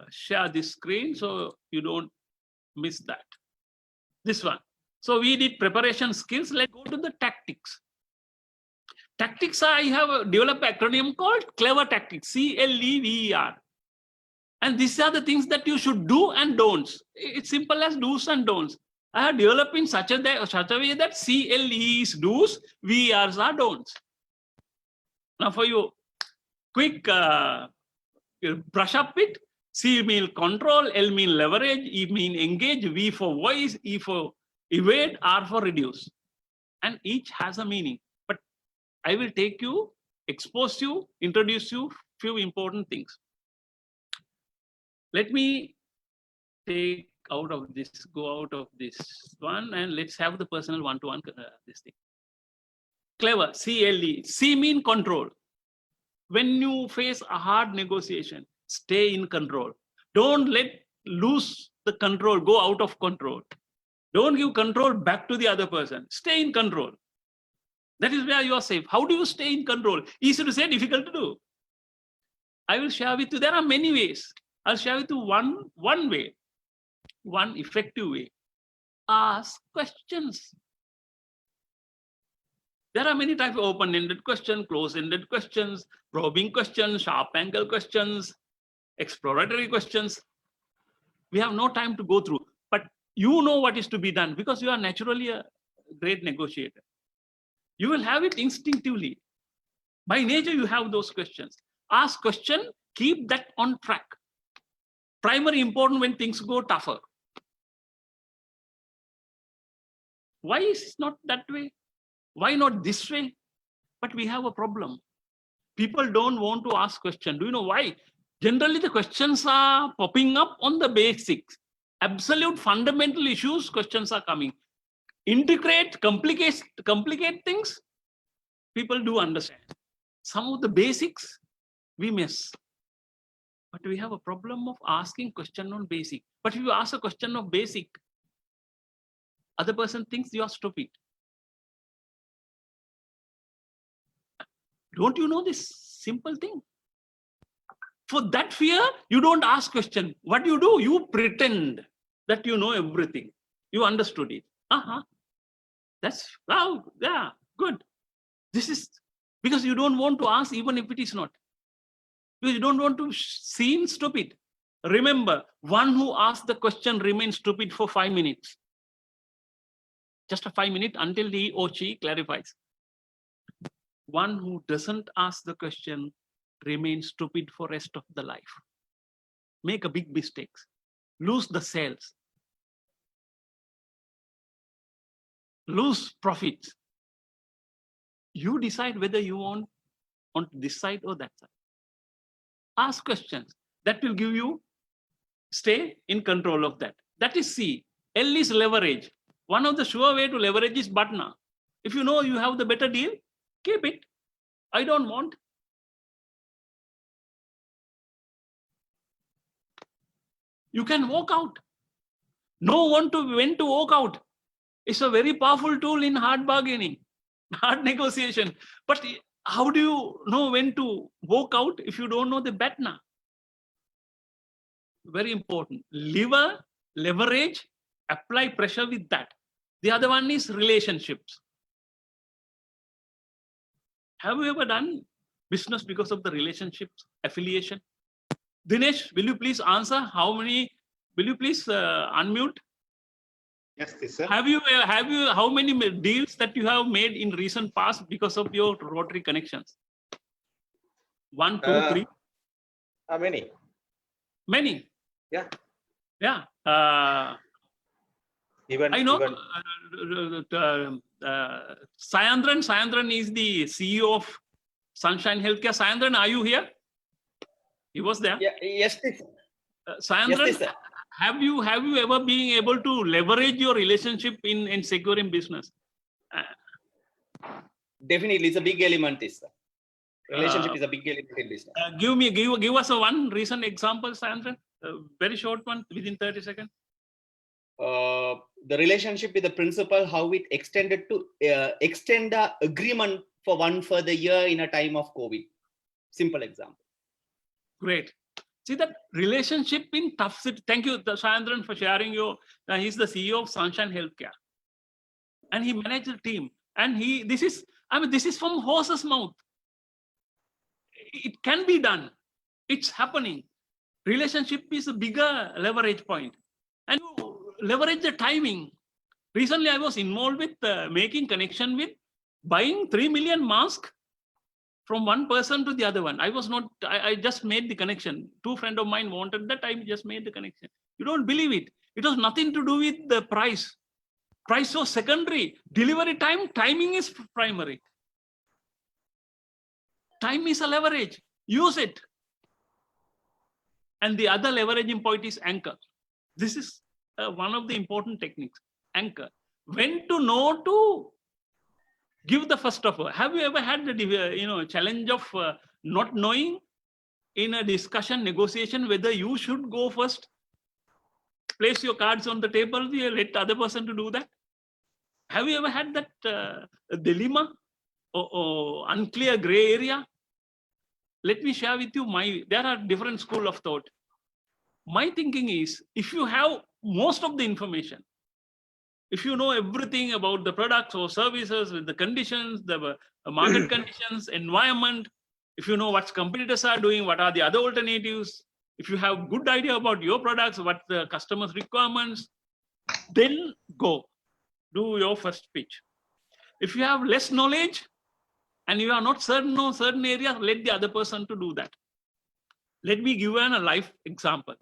share this screen so you don't miss that. This one. So we did preparation skills. Let's go to the tactics. Tactics, I have developed an acronym called CLEVER Tactics, CLEVER. And these are the things that you should do and don'ts. It's simple as do's and don'ts. I have developed in such a way that CLE is do's, VRs are don'ts. Now for you, quick brush up it. C mean control, L mean leverage, E mean engage, V for voice, E for evade, R for reduce. And each has a meaning. But I will take you, expose you, introduce you few important things. Let me take out of this, go out of this one, and let's have the personal one-to-one this thing. Clever, C-L-E. C mean control. When you face a hard negotiation, stay in control. Don't let lose the control, go out of control. Don't give control back to the other person. Stay in control. That is where you are safe. How do you stay in control? Easy to say, difficult to do. I will share with you, there are many ways. I'll share with you one way, one effective way. Ask questions. There are many types of open-ended questions, closed-ended questions, probing questions, sharp angle questions, exploratory questions. We have no time to go through, but you know what is to be done because you are naturally a great negotiator. You will have it instinctively. By nature, you have those questions. Ask question, keep that on track. Primary important when things go tougher. Why is it not that way? Why not this way? But we have a problem. People don't want to ask questions. Do you know why? Generally, the questions are popping up on the basics. Absolute fundamental issues, questions are coming. Integrate, complicate things, people do understand. Some of the basics we miss. But we have a problem of asking question on basic. But if you ask a question of basic, other person thinks you are stupid. Don't you know this simple thing? For that fear, you don't ask question. What do? You pretend that you know everything. You understood it. That's, wow, yeah, good. This is because you don't want to ask even if it is not. Because you don't want to seem stupid. Remember, one who asks the question remains stupid for 5 minutes. Just a 5 minutes until he or she clarifies. One who doesn't ask the question remains stupid for rest of the life. Make a big mistakes. Lose the sales. Lose profits. You decide whether you want on this side or that side. Ask questions. That will give you, stay in control of that. That is C. L is leverage. One of the sure way to leverage is BATNA. If you know you have the better deal, keep it. I don't want. You can walk out. Know when to walk out. It's a very powerful tool in hard bargaining, hard negotiation. But how do you know when to walk out if you don't know the BATNA? Very important. Leverage, apply pressure with that. The other one is relationships. Have you ever done business because of the relationships, affiliation? Dinesh, will you please answer how many, will you please unmute? Yes, sir. Have you, how many deals that you have made in recent past because of your Rotary connections? 1, 2, 3? Many. Many? Yeah. Yeah. I know Sayandran is the CEO of Sunshine Healthcare. Sayandran, are you here? He was there. Yeah, yes, sir. Sayandran, Yes, sir. have you ever been able to leverage your relationship in securing business? Definitely, it's a big element, sir. Relationship is a big element in business. Give us a one recent example, Sayandran. Very short one, within 30 seconds. The relationship with the principal, how it extended to extend the agreement for one further year in a time of COVID. Simple example. Great. See that relationship in tough city. Thank you, Sayandran, for sharing your. He's the CEO of Sunshine Healthcare, and he managed the team. And this is from horse's mouth. It can be done. It's happening. Relationship is a bigger leverage point, and you leverage the timing. Recently, I was involved with making connection with buying 3 million masks from one person to the other one. I just made the connection. Two friends of mine wanted that, I just made the connection. You don't believe it. It was nothing to do with the price. Price was secondary. Delivery time, timing is primary. Time is a leverage. Use it. And the other leveraging point is anchor. This is one of the important techniques. Anchor. When to know to give the first offer. Have you ever had the challenge of not knowing in a discussion, negotiation, whether you should go first, place your cards on the table, let the other person to do that? Have you ever had that dilemma or unclear gray area? Let me share with you there are different school of thought. My thinking is, if you have most of the information, if you know everything about the products or services, with the conditions, the market conditions, environment, if you know what competitors are doing, what are the other alternatives, if you have good idea about your products, what the customers' requirements, then go do your first pitch. If you have less knowledge and you are not certain of certain areas, let the other person to do that. Let me give you a life example.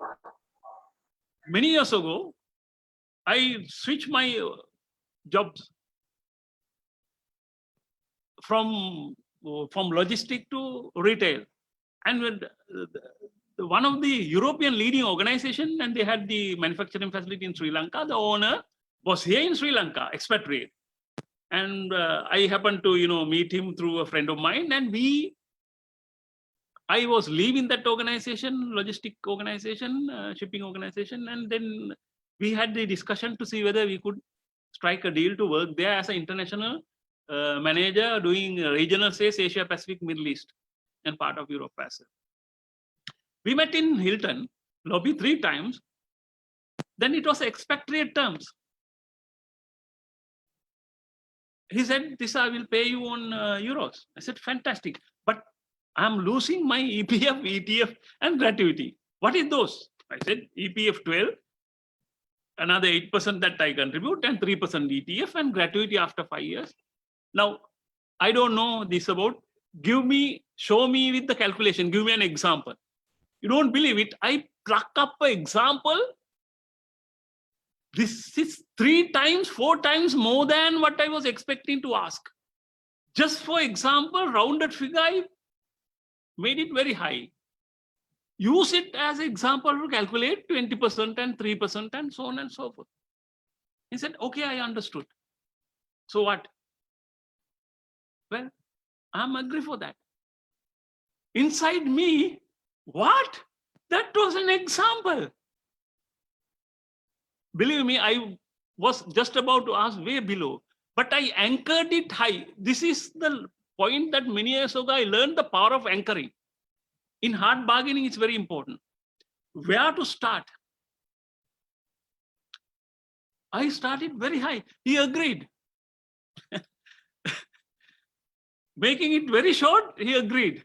Many years ago, I switched my jobs from logistic to retail. And when one of the European leading organization, and they had the manufacturing facility in Sri Lanka, the owner was here in Sri Lanka, expatriate. And I happened to meet him through a friend of mine, and I was leaving that organization, logistic organization, shipping organization, and then we had the discussion to see whether we could strike a deal to work there as an international manager doing regional sales, Asia Pacific, Middle East, and part of Europe as well. We met in Hilton lobby 3 times. Then it was expatriate terms. He said, "This I will pay you on euros." I said, "Fantastic, but I'm losing my EPF, ETF, and gratuity. What is those?" I said, "EPF 12, another 8% that I contribute, and 3% ETF, and gratuity after 5 years." Now, I don't know this about. Show me with the calculation. Give me an example. You don't believe it. I pluck up an example. This is 3 times, 4 times more than what I was expecting to ask. Just for example, rounded figure, I made it very high. Use it as an example to calculate 20% and 3% and so on and so forth. He said, "Okay, I understood. So what?" Well, I'm agree for that. Inside me, what? That was an example. Believe me, I was just about to ask way below, but I anchored it high. This is the point that many years ago I learned the power of anchoring. In hard bargaining, it's very important. Where to start? I started very high. He agreed. Making it very short, he agreed.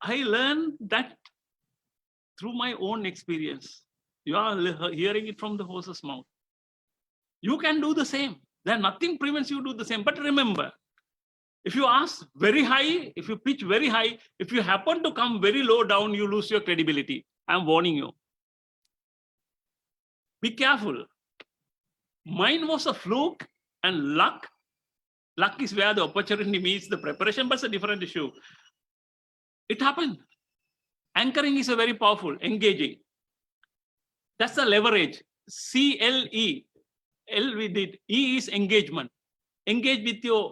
I learned that through my own experience. You are hearing it from the horse's mouth. You can do the same. There nothing prevents you to do the same. But remember, if you ask very high, if you pitch very high, if you happen to come very low down, you lose your credibility. I'm warning you. Be careful. Mine was a fluke and luck. Luck is where the opportunity meets the preparation, but it's a different issue. It happened. Anchoring is a very powerful, engaging. That's the leverage. CLE. L we did. E is engagement. Engage with your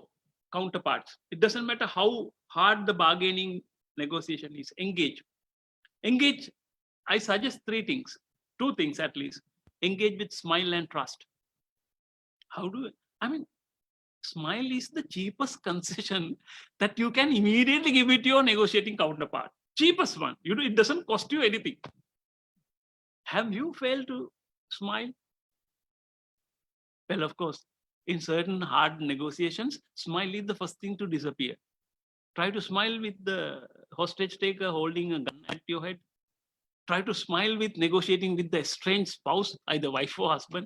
counterparts. It doesn't matter how hard the bargaining negotiation is. Engage. Engage. I suggest 3 things. 2 things at least. Engage with smile and trust. How do smile is the cheapest concession that you can immediately give it to your negotiating counterpart. Cheapest one. It doesn't cost you anything. Have you failed to smile? Well, of course, in certain hard negotiations, smile is the first thing to disappear. Try to smile with the hostage taker holding a gun at your head. Try to smile with negotiating with the estranged spouse, either wife or husband.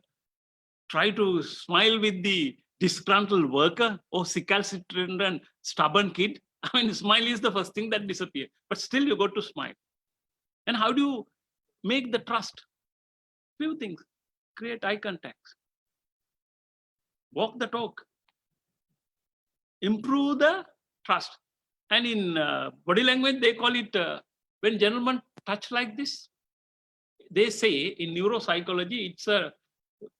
Try to smile with the disgruntled worker or recalcitrant and stubborn kid. I mean, smile is the first thing that disappears, but still you got to smile. And how do you make the trust? Few things. Create eye contact. Walk the talk. Improve the trust. And in body language, they call it, when gentlemen touch like this, they say in neuropsychology, it's a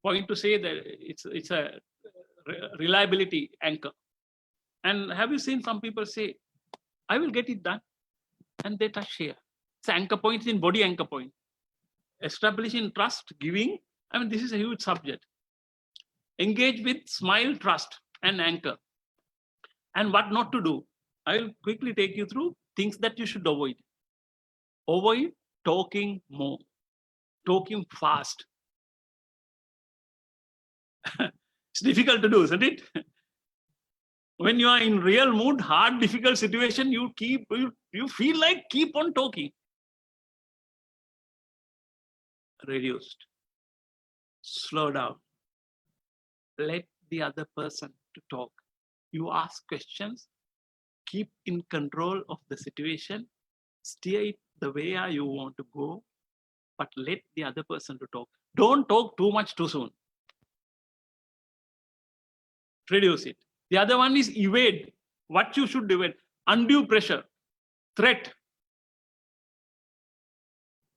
point to say that it's a reliability anchor. And have you seen some people say, I will get it done, and they touch here. It's anchor points in body anchor point. Establishing trust, giving, I mean, this is a huge subject. Engage with smile, trust, and anchor. And what not to do. I will quickly take you through things that you should avoid. Avoid talking more, talking fast. It's difficult to do, isn't it? When you are in real mood, hard, difficult situation, you feel like keep on talking. Reduced. Slow down. Let the other person to talk. You ask questions, keep in control of the situation, steer it the way you want to go, but let the other person to talk. Don't talk too much too soon. Reduce it. The other one is evade. What you should evade? Undue pressure, threat.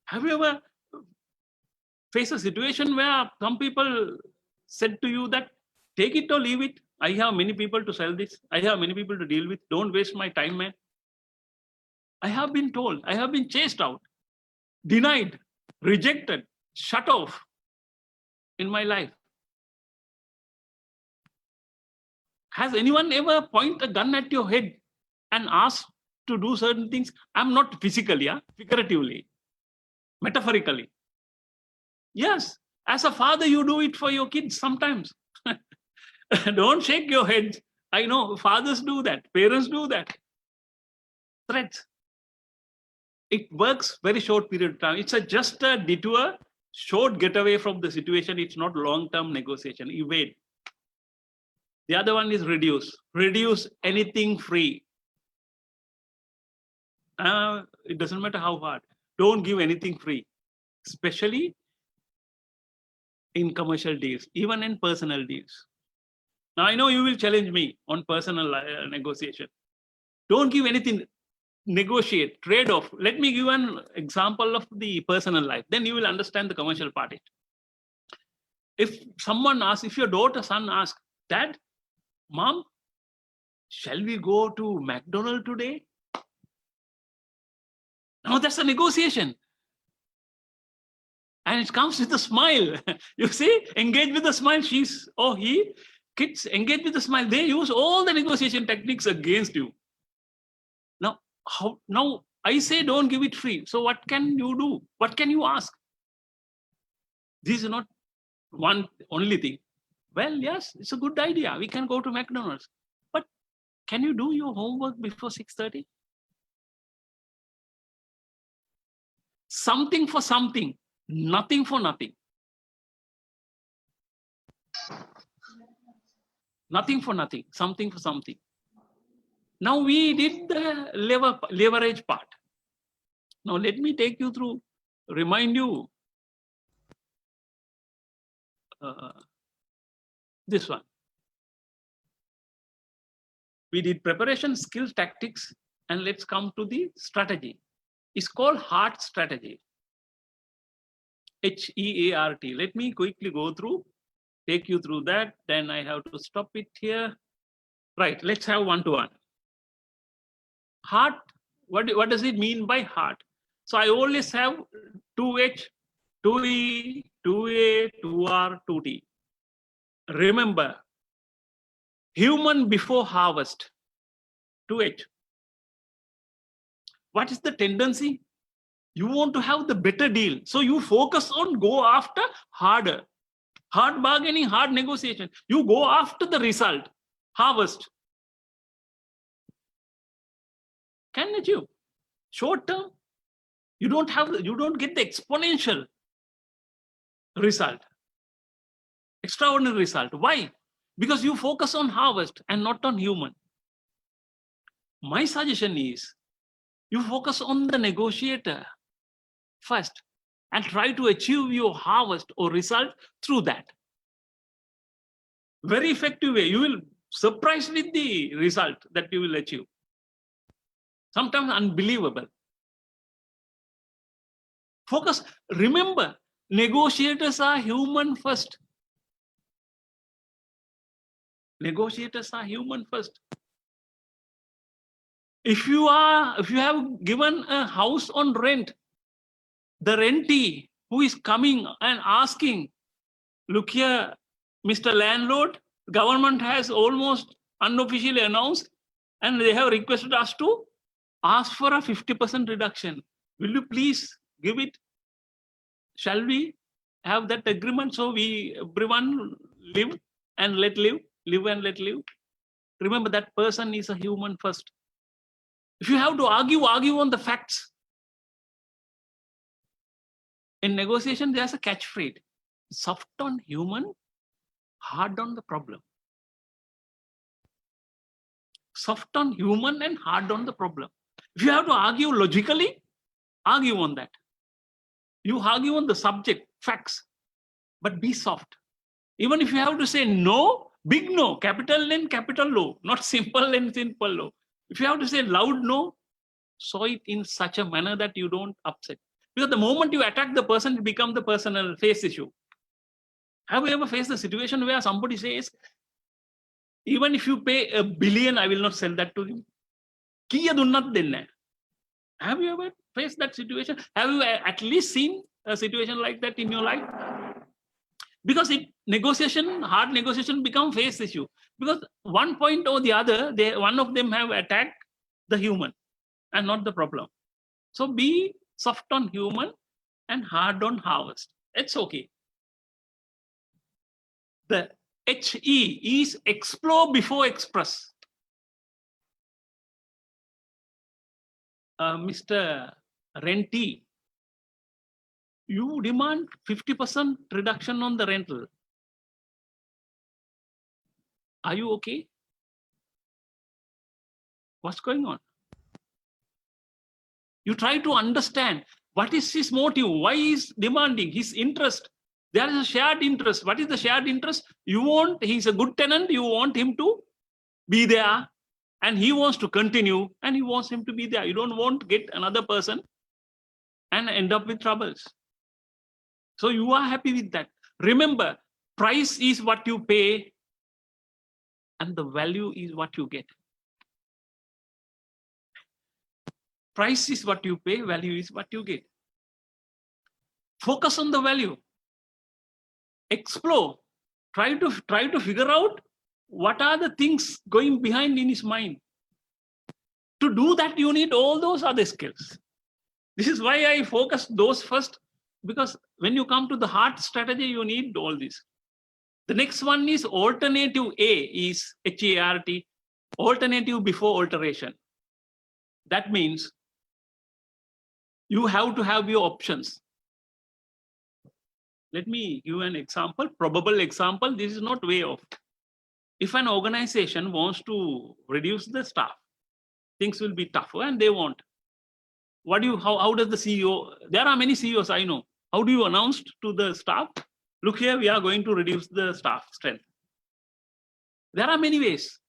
Have you ever faced a situation where some people said to you that take it or leave it? I have many people to sell this. I have many people to deal with. Don't waste my time, man. I have been told, I have been chased out, denied, rejected, shut off in my life. Has anyone ever pointed a gun at your head and asked to do certain things? I'm not physically, figuratively, metaphorically. Yes, as a father, you do it for your kids sometimes. Don't shake your head. I know fathers do that, parents do that. Threats. It works very short period of time. It's just a detour, short getaway from the situation. It's not long-term negotiation. Evade. The other one is reduce. Reduce anything free. It doesn't matter how hard. Don't give anything free, especially in commercial deals, even in personal deals. Now, I know you will challenge me on personal negotiation. Don't give anything. Negotiate, trade off. Let me give an example of the personal life. Then you will understand the commercial part. If someone asks, if your daughter, son asks, Dad, Mom, shall we go to McDonald's today? Now that's a negotiation. And it comes with a smile. You see, engage with a smile. Kids engage with a smile. They use all the negotiation techniques against you. Now I say don't give it free. So what can you do? What can you ask? This is not one only thing. Well, yes, it's a good idea. We can go to McDonald's. But can you do your homework before 6:30? Something for something, nothing for nothing. Nothing for nothing, something for something. Now we did the leverage part. Now let me take you through, remind you this one. We did preparation, skills, tactics, and let's come to the strategy. It's called HEART strategy. HEART. Let me quickly go through, take you through that. Then I have to stop it here. Right, let's have one-to-one. Heart, what does it mean by heart? So I always have 2H, 2E, 2A, 2R, 2T. Remember, human before harvest, 2H. What is the tendency? You want to have the better deal. So you focus on go after harder. Hard bargaining, hard negotiation. You go after the result, harvest. Can achieve. Short term, you don't get the exponential result, extraordinary result. Why? Because you focus on harvest and not on human. My suggestion is you focus on the negotiator first and try to achieve your harvest or result through that. Very effective way. You will surprise with the result that you will achieve. Sometimes unbelievable. Focus. Remember, negotiators are human first. Negotiators are human first. If you have given a house on rent, the rentee who is coming and asking, look here, Mr. Landlord, government has almost unofficially announced and they have requested us to ask for a 50% reduction. Will you please give it? Shall we have that agreement so everyone live and let live, live and let live? Remember, that person is a human first. If you have to argue on the facts. In negotiation, there's a catchphrase: soft on human, hard on the problem. Soft on human and hard on the problem. If you have to argue logically, argue on that. You argue on the subject, facts, but be soft. Even if you have to say no, big no, capital N, capital O, not simple N, simple O. If you have to say loud no, show it in such a manner that you don't upset. Because the moment you attack the person, it becomes the personal face issue. Have you ever faced a situation where somebody says, even if you pay $1 billion, I will not sell that to you? Have you ever faced that situation? Have you at least seen a situation like that in your life? Because negotiation, hard negotiation become face issue. Because one point or the other, one of them have attacked the human and not the problem. So be soft on human and hard on harvest. It's okay. The HE is explore before express. Mr. Rentee, you demand 50% reduction on the rental. Are you okay? What's going on? You try to understand what is his motive, why he's demanding, his interest. There is a shared interest. What is the shared interest? He's a good tenant, you want him to be there, and he wants to continue, and he wants him to be there. You don't want to get another person and end up with troubles. So you are happy with that. Remember, price is what you pay, and the value is what you get. Price is what you pay, value is what you get. Focus on the value. Explore. Try to figure out what are the things going behind in his mind. To do that, you need all those other skills. This is why I focus those first, because when you come to the hard strategy, you need all this. The next one is alternative A, is HART, alternative before alteration. That means you have to have your options. Let me give an example, probable example. This is not way off. If an organization wants to reduce the staff, things will be tougher and they want. How does the CEO, there are many CEOs I know. How do you announce to the staff, look here, we are going to reduce the staff strength? There are many ways.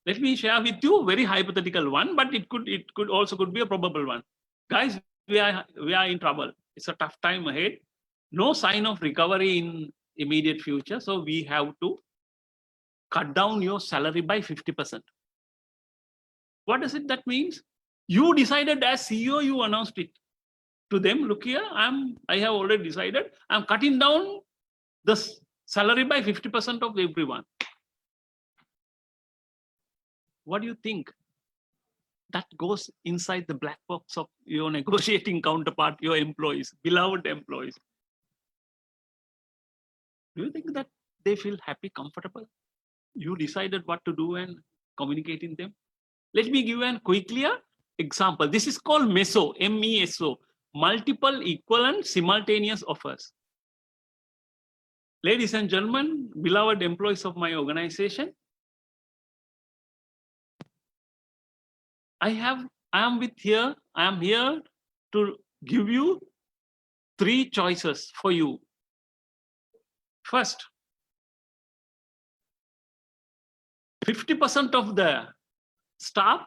Let me share with you a very hypothetical one, but it could also be a probable one. Guys, we are in trouble. It's a tough time ahead. No sign of recovery in immediate future. So we have to cut down your salary by 50%. What does that means? You decided as CEO, you announced it to them. Look here, I have already decided. I'm cutting down the salary by 50% of everyone. What do you think? That goes inside the black box of your negotiating counterpart, your employees, beloved employees. Do you think that they feel happy, comfortable? You decided what to do and communicating them. Let me give a quickly example. This is called MESO, MESO, multiple equal and simultaneous offers. Ladies and gentlemen, beloved employees of my organization, I am here to give you 3 choices for you. First, 50% of the staff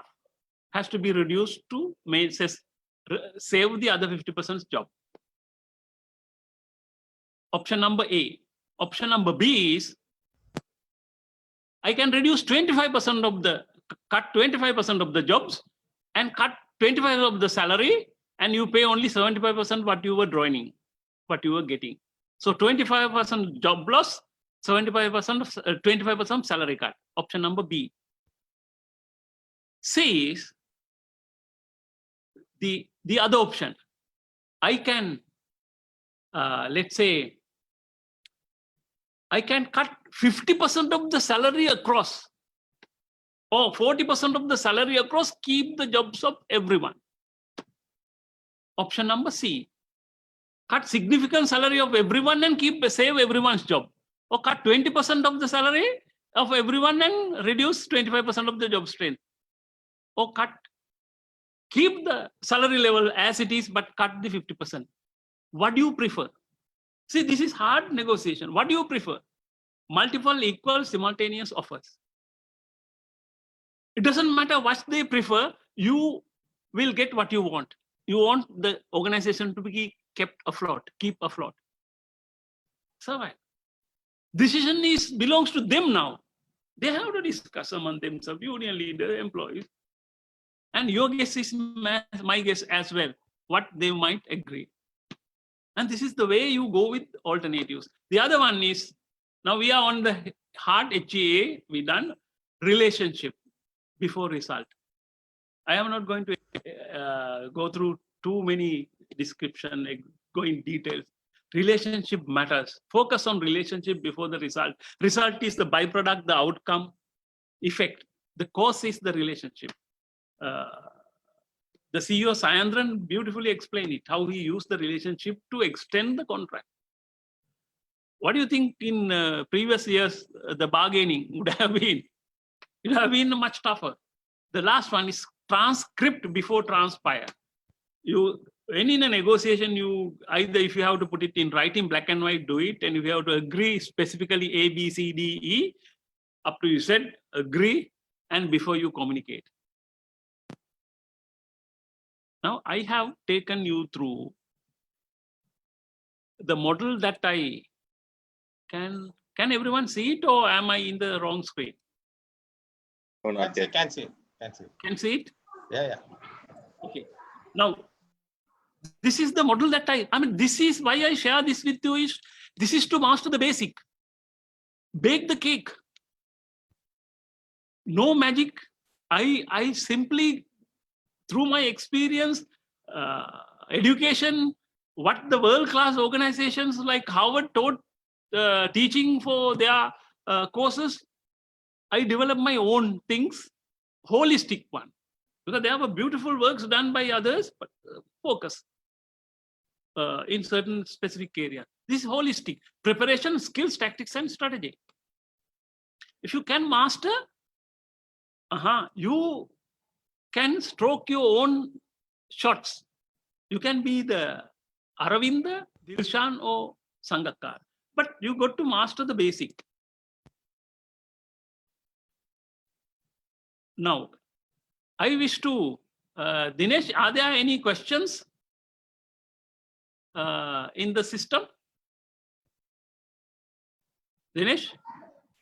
has to be reduced to save the other 50% job. Option number A. Option number B is I can reduce 25% of the cut 25% of the jobs and cut 25% of the salary, and you pay only 75% what you were joining, what you were getting. So 25% job loss, 25% salary cut. Option number B. C is the other option. I can let's say I can cut 50% of the salary across, or 40% of the salary across, keep the jobs of everyone. Option number C, cut significant salary of everyone and save everyone's job, or cut 20% of the salary of everyone and reduce 25% of the job strength, or keep the salary level as it is but cut the 50%. What do you prefer? See, this is hard negotiation. What do you prefer? Multiple equal simultaneous offers. It doesn't matter what they prefer, you will get what you want. You want the organization to be kept afloat, keep afloat. Survive. Decision belongs to them now. They have to discuss among themselves, union leader, employees. And your guess is my guess as well, what they might agree. And this is the way you go with alternatives. The other one is, now we are on the hard HEA, we done relationship before result. I am not going to go through too many description, go in details. Relationship matters. Focus on relationship before the result. Result is the byproduct, the outcome, effect. The cause is the relationship. The CEO Sayandran beautifully explained it, how he used the relationship to extend the contract. What do you think in previous years the bargaining would have been? It would have been much tougher. The last one is transcript before transpire. When in a negotiation, you either, if you have to put it in writing, black and white, do it. And if you have to agree specifically A, B, C, D, E, up to you said, agree, and before you communicate. Now, I have taken you through the model that I can everyone see it, or am I in the wrong screen? No, not yet. Can see. Can see it? Yeah. Okay. Now, this is the model that I mean, this is why I share this with you, is this is to master the basic. Bake the cake. No magic. I simply, through my experience, education, what the world-class organizations like Harvard taught teaching for their courses, I developed my own things, holistic one. Because there were beautiful works done by others, but focus in certain specific area. This is holistic. Preparation, skills, tactics, and strategy. If you can master, you can stroke your own shots. You can be the Aravinda, Dilshan, or Sangakkar. But you got to master the basic. Now, I wish to, Dinesh, are there any questions in the system? Dinesh?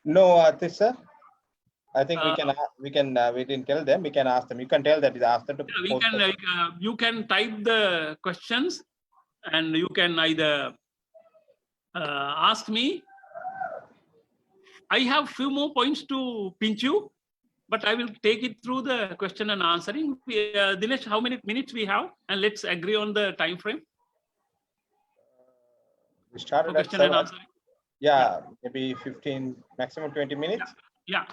No, Atish sir. I think we can tell them. We can ask them. You can tell that ask them to. We can. You can type the questions, and you can either ask me. I have few more points to pinch you, but I will take it through the question and answering. Dinesh, how many minutes we have? And let's agree on the time frame. We started for question and answering. Yeah, maybe 15, maximum 20 minutes. Yeah.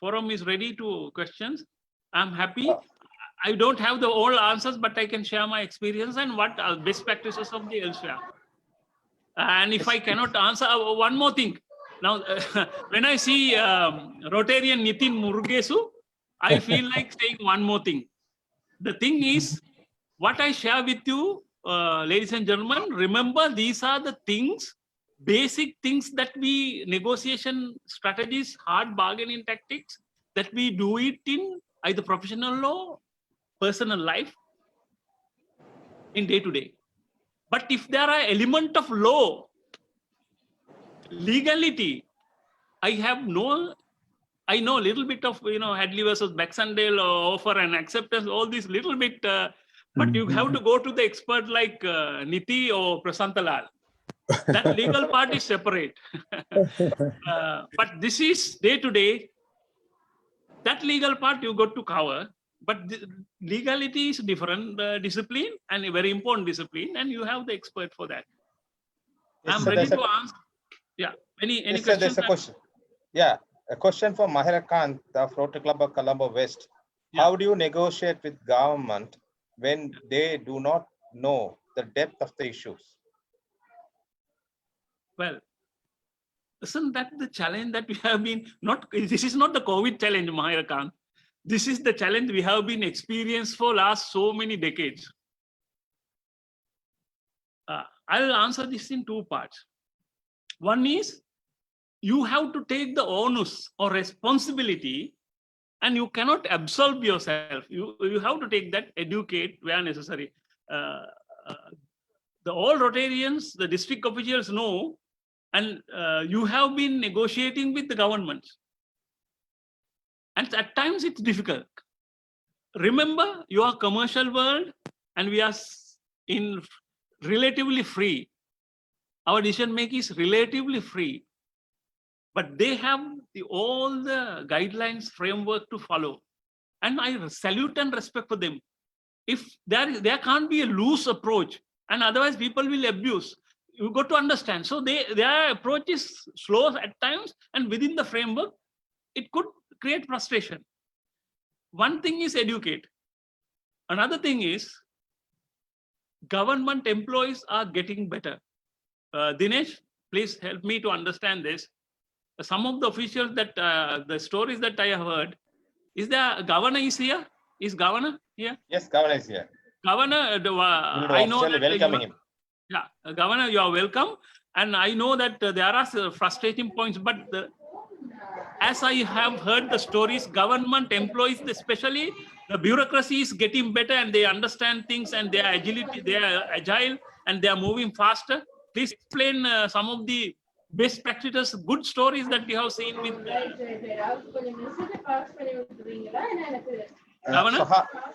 Forum is ready to questions. I'm happy. I don't have the all answers, but I can share my experience and what are best practices of the elsewhere. And if I cannot answer, one more thing, Now, when I see Rotarian Nitin Murugesu, I feel like saying one more thing. The thing is, what I share with you, ladies and gentlemen, remember these are the things, basic things that we, negotiation strategies, hard bargaining tactics, that we do it in either professional law, personal life, in day to day. But if there are element of law, legality, I know a little bit of, Hadley versus Baxendale offer and acceptance, all these little bit, but you have to go to the expert like Niti or Prasantalal. That legal part is separate. But this is day to day. That legal part you got to cover, but legality is different discipline and a very important discipline, and you have the expert for that. Yes, I'm sir, ready there's to answer. Yeah. Any Yes, sir, there's questions? a question. Yeah, a question from Mahira Kant of Rotary Club of Colombo West. Yeah. How do you negotiate with government when they do not know the depth of the issues? Well, isn't that the challenge that we have been this is not the COVID challenge, Mahira Khan. This is the challenge we have been experienced for last so many decades. I'll answer this in two parts. One is, you have to take the onus or responsibility, and you cannot absolve yourself. You have to take that, educate where necessary. The all Rotarians, the district officials know, and you have been negotiating with the government. And at times it's difficult. Remember, you are commercial world and we are in relatively free. Our decision making is relatively free, but they have all the guidelines, framework to follow. And I salute and respect for them. If there can't be a loose approach, and otherwise people will abuse. You got to understand. So their approach is slow at times, and within the framework, it could create frustration. One thing is educate. Another thing is government employees are getting better. Dinesh, please help me to understand this. Some of the officials that the stories that I have heard, is there governor is here? Is governor here? Yes, governor is here. Governor, I know that welcoming him. Yeah, Governor, you are welcome. And I know that there are frustrating points, but as I have heard the stories, government employees, especially the bureaucracy is getting better and they understand things and they are agile and they are moving faster. Please explain some of the best practices, good stories that you have seen with Governor.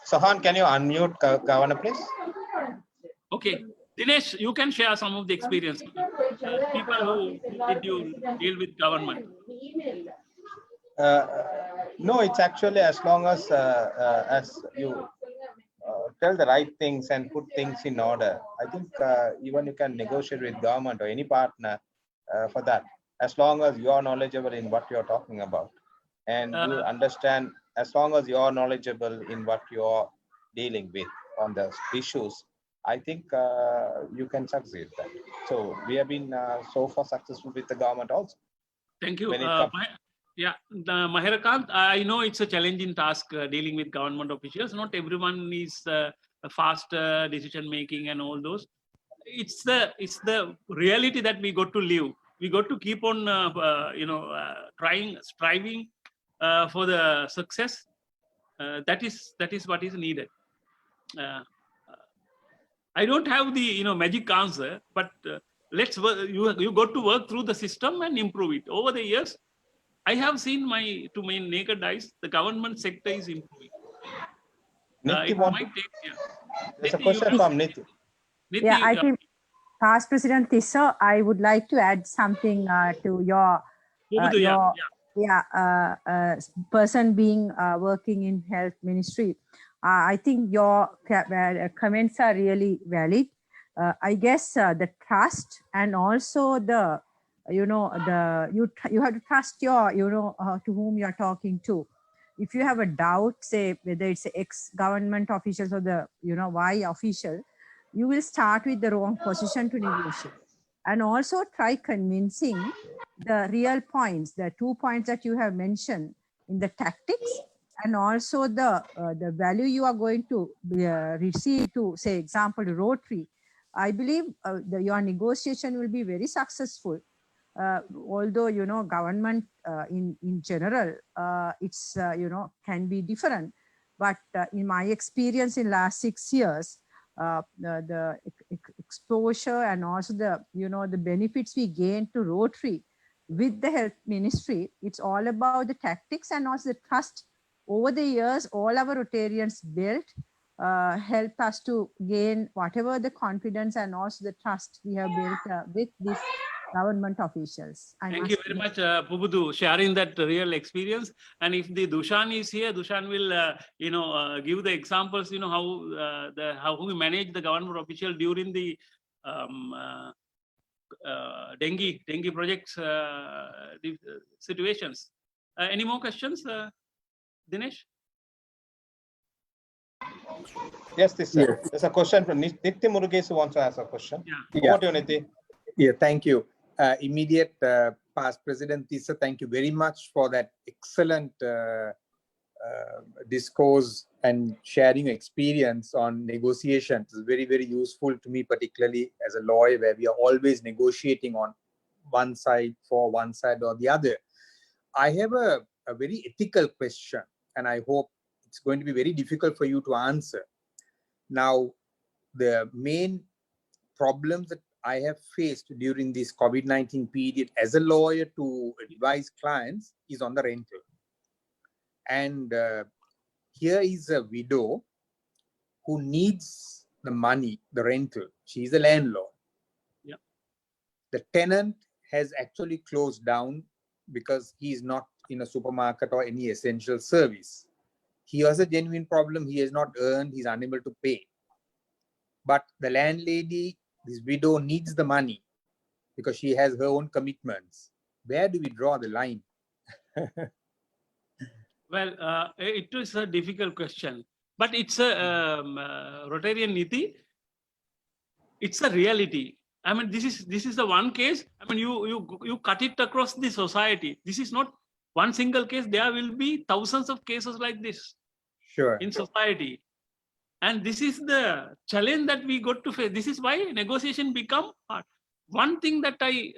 Sohan, can you unmute Governor, please? Okay, Dinesh, you can share some of the experience. People who did you deal with government? No, it's actually as long as you tell the right things and put things in order. I think even you can negotiate with government or any partner for that, as long as you are knowledgeable in what you're talking about. And you understand, as long as you are knowledgeable in what you're dealing with on the issues, I think you can succeed that. So we have been so far successful with the government also. Thank you. Yeah, Mahira Kant, I know it's a challenging task dealing with government officials. Not everyone is fast decision making and all those. It's the reality that we got to live. We got to keep on, trying, striving for the success. That is what is needed. I don't have the magic answer, but let's work, you got to work through the system and improve it. Over the years, I have seen to my naked eyes, the government sector is improving. There's a question from Niti. Yeah, I think past President Tissa, I would like to add something to your person being working in health ministry. I think your comments are really valid. I guess the trust and also the you have to trust your to whom you are talking to. If you have a doubt, say whether it's ex-government officials or the Y official, you will start with the wrong position to negotiate. and also try convincing the real points, the 2 points that you have mentioned in the tactics, and also the value you are going to receive to, say, example, Rotary. I believe your negotiation will be very successful. Although, you know, government in general, it's, you know, can be different. But in my experience in last 6 years, the exposure and also the, you know, the benefits we gain to Rotary with the health ministry, it's all about the tactics and also the trust. Over the years, all our Rotarians built help us to gain whatever the confidence and also the trust we have built with these government officials. Thank you very much, Pubudu, sharing that real experience. And if the Dushan is here, Dushan will, you know, give the examples, you know, how we manage the government official during the dengue projects situations. Any more questions, Dinesh? Yes, this sir. There's a question from Nitya Murugesh who wants to ask a question. Yeah. Over to you, Nitya. Yeah, thank you. Immediate past President Tissa, thank you very much for that excellent discourse and sharing your experience on negotiations. It's very, very useful to me, particularly as a lawyer, where we are always negotiating on one side for one side or the other. I have a very ethical question, and I hope it's going to be very difficult for you to answer. Now, the main problems that I have faced during this COVID-19 period as a lawyer to advise clients is on the rental. And here is a widow who needs the money, the rental. She's a landlord. Yeah. The tenant has actually closed down because he's not in a supermarket or any essential service. He has a genuine problem. He has not earned, he's unable to pay. But the landlady, this widow, needs the money because she has her own commitments. Where do we draw the line? Well, it is a difficult question, but it's a Rotarian Niti. It's a reality. I mean, this is the one case. I mean, you cut it across the society. This is not one single case. There will be thousands of cases like this. Sure. In society. And this is the challenge that we got to face. This is why negotiation become hard. One thing that I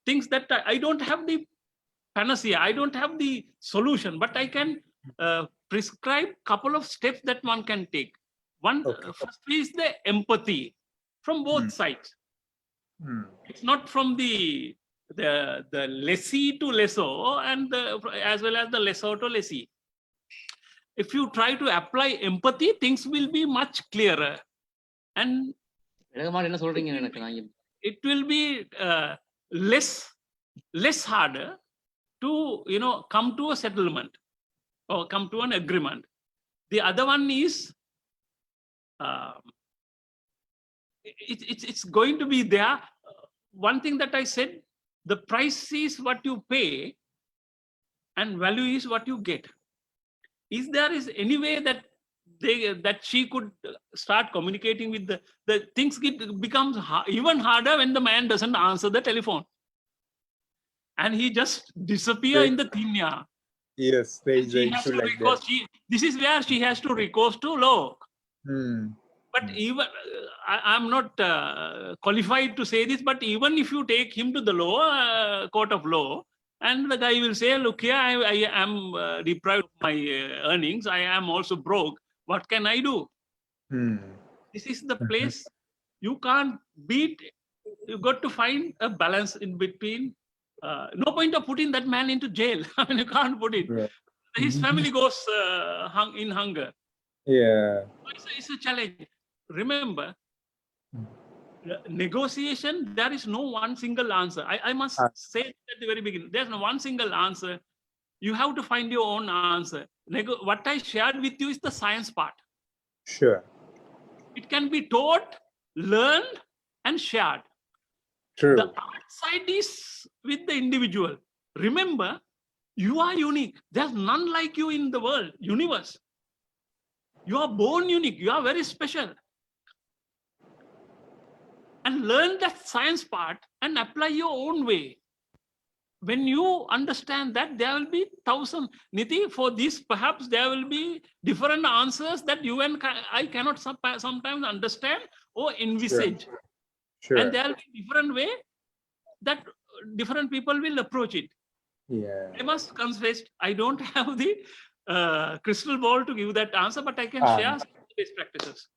thinks that I don't have the panacea, I don't have the solution, but I can prescribe couple of steps that one can take. One, first is the empathy from both sides. It's not from the lessee to lessor and as well as the lessor to lessee. If you try to apply empathy, things will be much clearer, and it will be less harder to, you know, come to a settlement or come to an agreement. The other one is it's going to be there. One thing that I said, the price is what you pay and value is what you get. Is there is any way that she could start communicating with the things becomes even harder when the man doesn't answer the telephone and he just disappear in the thin air. Yes, there is an issue like that. This is where she has to recourse to law. But even I'm not qualified to say this, but even if you take him to the law, court of law, and the guy will say, look here, I am deprived of my earnings. I am also broke. What can I do? This is the place you can't beat. You got to find a balance in between. No point of putting that man into jail. I mean, you can't put it. Right. His family goes in hunger. Yeah. It's a challenge. Remember, negotiation, there is no one single answer. I must say at the very beginning, there's no one single answer. You have to find your own answer. What I shared with you is the science part. Sure. It can be taught, learned, and shared. True. The art side is with the individual. Remember, you are unique. There's none like you in the world, universe. You are born unique. You are very special. and learn that science part and apply your own way. When you understand that, there will be thousand, Niti, for this, perhaps there will be different answers that you and I cannot sometimes understand or envisage. Sure. And there will be different way that different people will approach it. Yeah. I must confess, I don't have the crystal ball to give that answer, but I can share some best practices.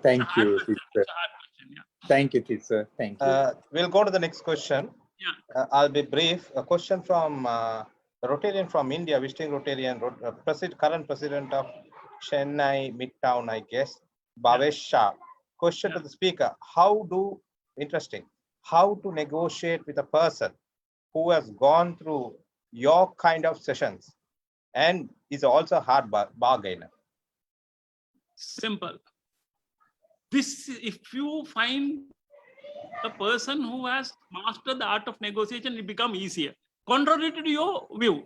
Thank It's a hard you, question. teacher. It's a hard question, yeah. Thank you, teacher. Thank you. We'll go to the next question. Yeah. I'll be brief. A question from Rotarian from India, visiting Rotarian, current president of Chennai Midtown, I guess, Bhavesh Shah. Question to the speaker: how to negotiate with a person who has gone through your kind of sessions and is also a hard bargainer? Simple. This, if you find a person who has mastered the art of negotiation, it becomes easier. Contrary to your view,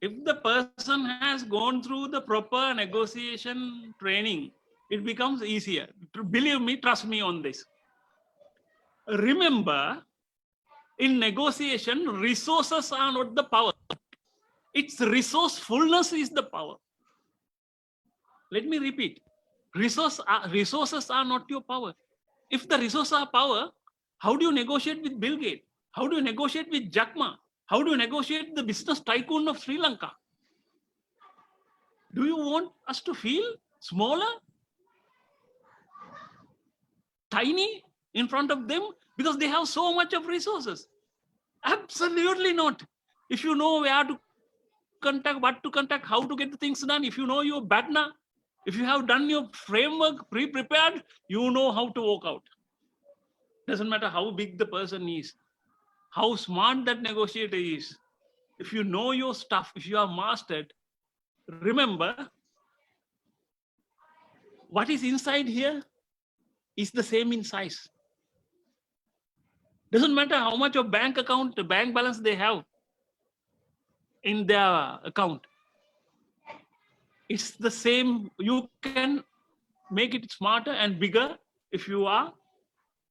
if the person has gone through the proper negotiation training, it becomes easier. Believe me, trust me on this. Remember, in negotiation, resources are not the power. It's resourcefulness is the power. Let me repeat. Resources are not your power. If the resources are power, how do you negotiate with Bill Gates? How do you negotiate with Jack Ma? How do you negotiate with the business tycoon of Sri Lanka? Do you want us to feel smaller, tiny in front of them because they have so much of resources? Absolutely not. If you know where to contact, what to contact, how to get the things done, if you know your BATNA, if you have done your framework pre-prepared, you know how to walk out. Doesn't matter how big the person is, how smart that negotiator is. If you know your stuff, if you are mastered, remember, what is inside here is the same in size. Doesn't matter how much of bank account, the bank balance they have in their account. It's the same. You can make it smarter and bigger if you are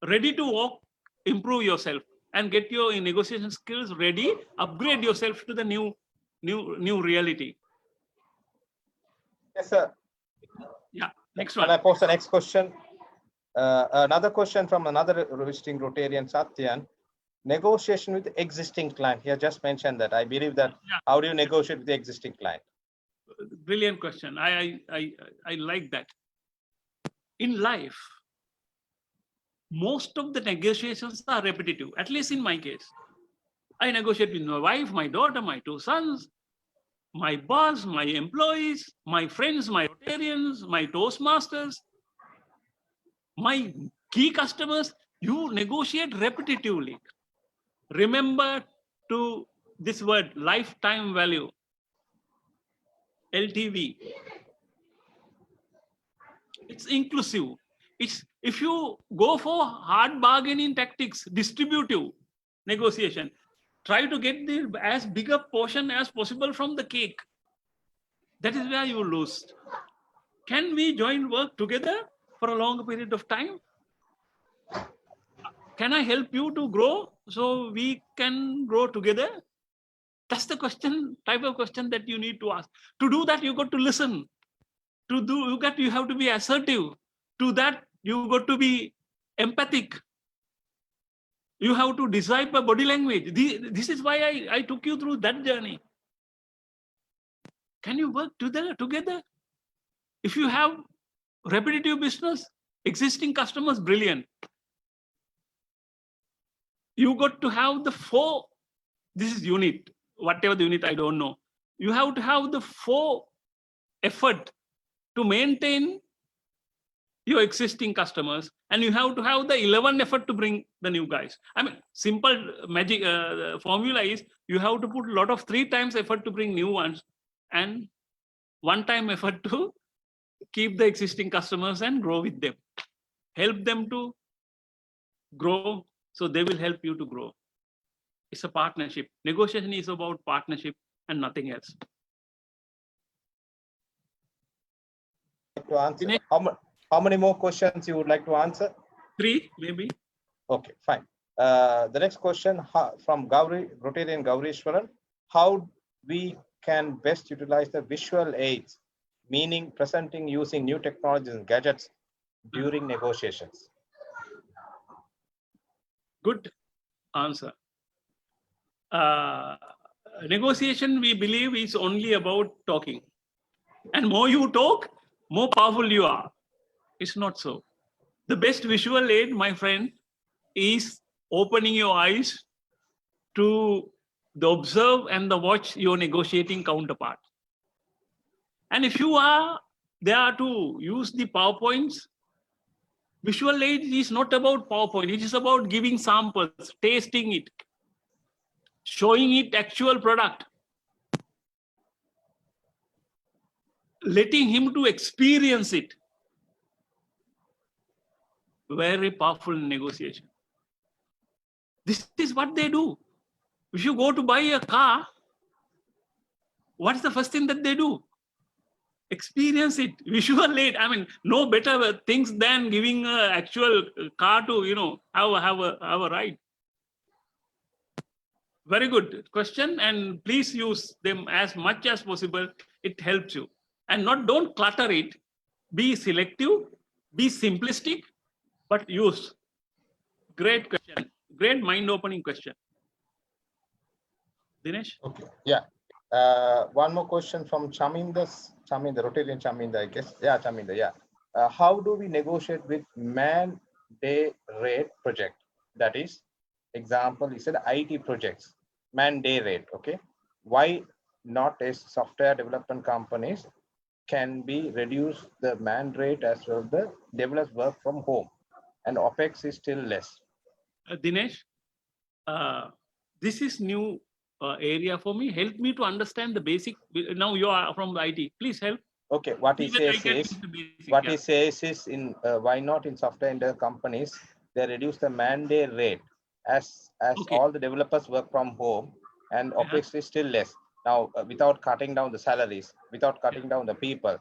ready to walk, improve yourself, and get your negotiation skills ready, upgrade yourself to the new reality. Yes, sir. Yeah, next Can I one. post the next question? Another question from another visiting Rotarian, Satyan. Negotiation with existing client. He has just mentioned that. I believe that. Yeah. How do you negotiate with the existing client? Brilliant question. I like that. In life, most of the negotiations are repetitive, at least in my case. I negotiate with my wife, my daughter, my 2 sons, my boss, my employees, my friends, my Rotarians, my Toastmasters, my key customers. You negotiate repetitively. Remember to this word, lifetime value, LTV. It's inclusive. It's, if you go for hard bargaining tactics, distributive negotiation, try to get the as big a portion as possible from the cake. That is where you lose. Can we join work together for a longer period of time? Can I help you to grow so we can grow together? That's the question, type of question that you need to ask. To do that, you got to listen. To do that, you have to be assertive. To that, you got to be empathic. You have to decipher body language. This is why I took you through that journey. Can you work together? If you have repetitive business, existing customers, brilliant. You got to have the 4, this is unit, whatever the unit, I don't know. You have to have the 4 effort to maintain your existing customers, and you have to have the 11 effort to bring the new guys. I mean, simple magic formula is you have to put a lot of 3 times effort to bring new ones and 1 time effort to keep the existing customers and grow with them. Help them to grow, so they will help you to grow. It's a partnership. Negotiation is about partnership and nothing else. To answer, Dinesh? How many more questions you would like to answer? 3 maybe. Okay, fine. The next question from Rotarian Gaurishwaran. How we can best utilize the visual aids, meaning presenting using new technologies and gadgets during negotiations? Good answer. Negotiation, we believe, is only about talking. And more you talk, more powerful you are. It's not so. The best visual aid, my friend, is opening your eyes to the observe and the watch your negotiating counterpart. And if you are there to use the PowerPoints, visual aid is not about PowerPoint. It is about giving samples, tasting it, showing it actual product, letting him to experience it. Very powerful negotiation. This is what they do. If you go to buy a car, what's the first thing that they do? Experience it, visual aid. I mean, no better things than giving an actual car to, have a ride. Very good question, and please use them as much as possible. It helps you. And don't clutter it. Be selective, be simplistic, but use. Great question. Great mind-opening question. Dinesh? Okay, yeah. One more question from Chaminda, Rotarian Chaminda, I guess. Yeah, Chaminda, yeah. How do we negotiate with man-day rate project? That is, example, he said IT projects, man-day rate, okay? Why not as software development companies can be reduced the man rate as well the developers work from home and OPEX is still less? Dinesh, this is new area for me. Help me to understand the basic. Now you are from IT. Please help. Okay, what he Even I says get is, into basic, what yeah. he says is in why not in software in the companies, they reduce the man-day rate as Okay. all the developers work from home and Yeah. OPEX is still less. Now, without cutting down the salaries, without cutting down the people,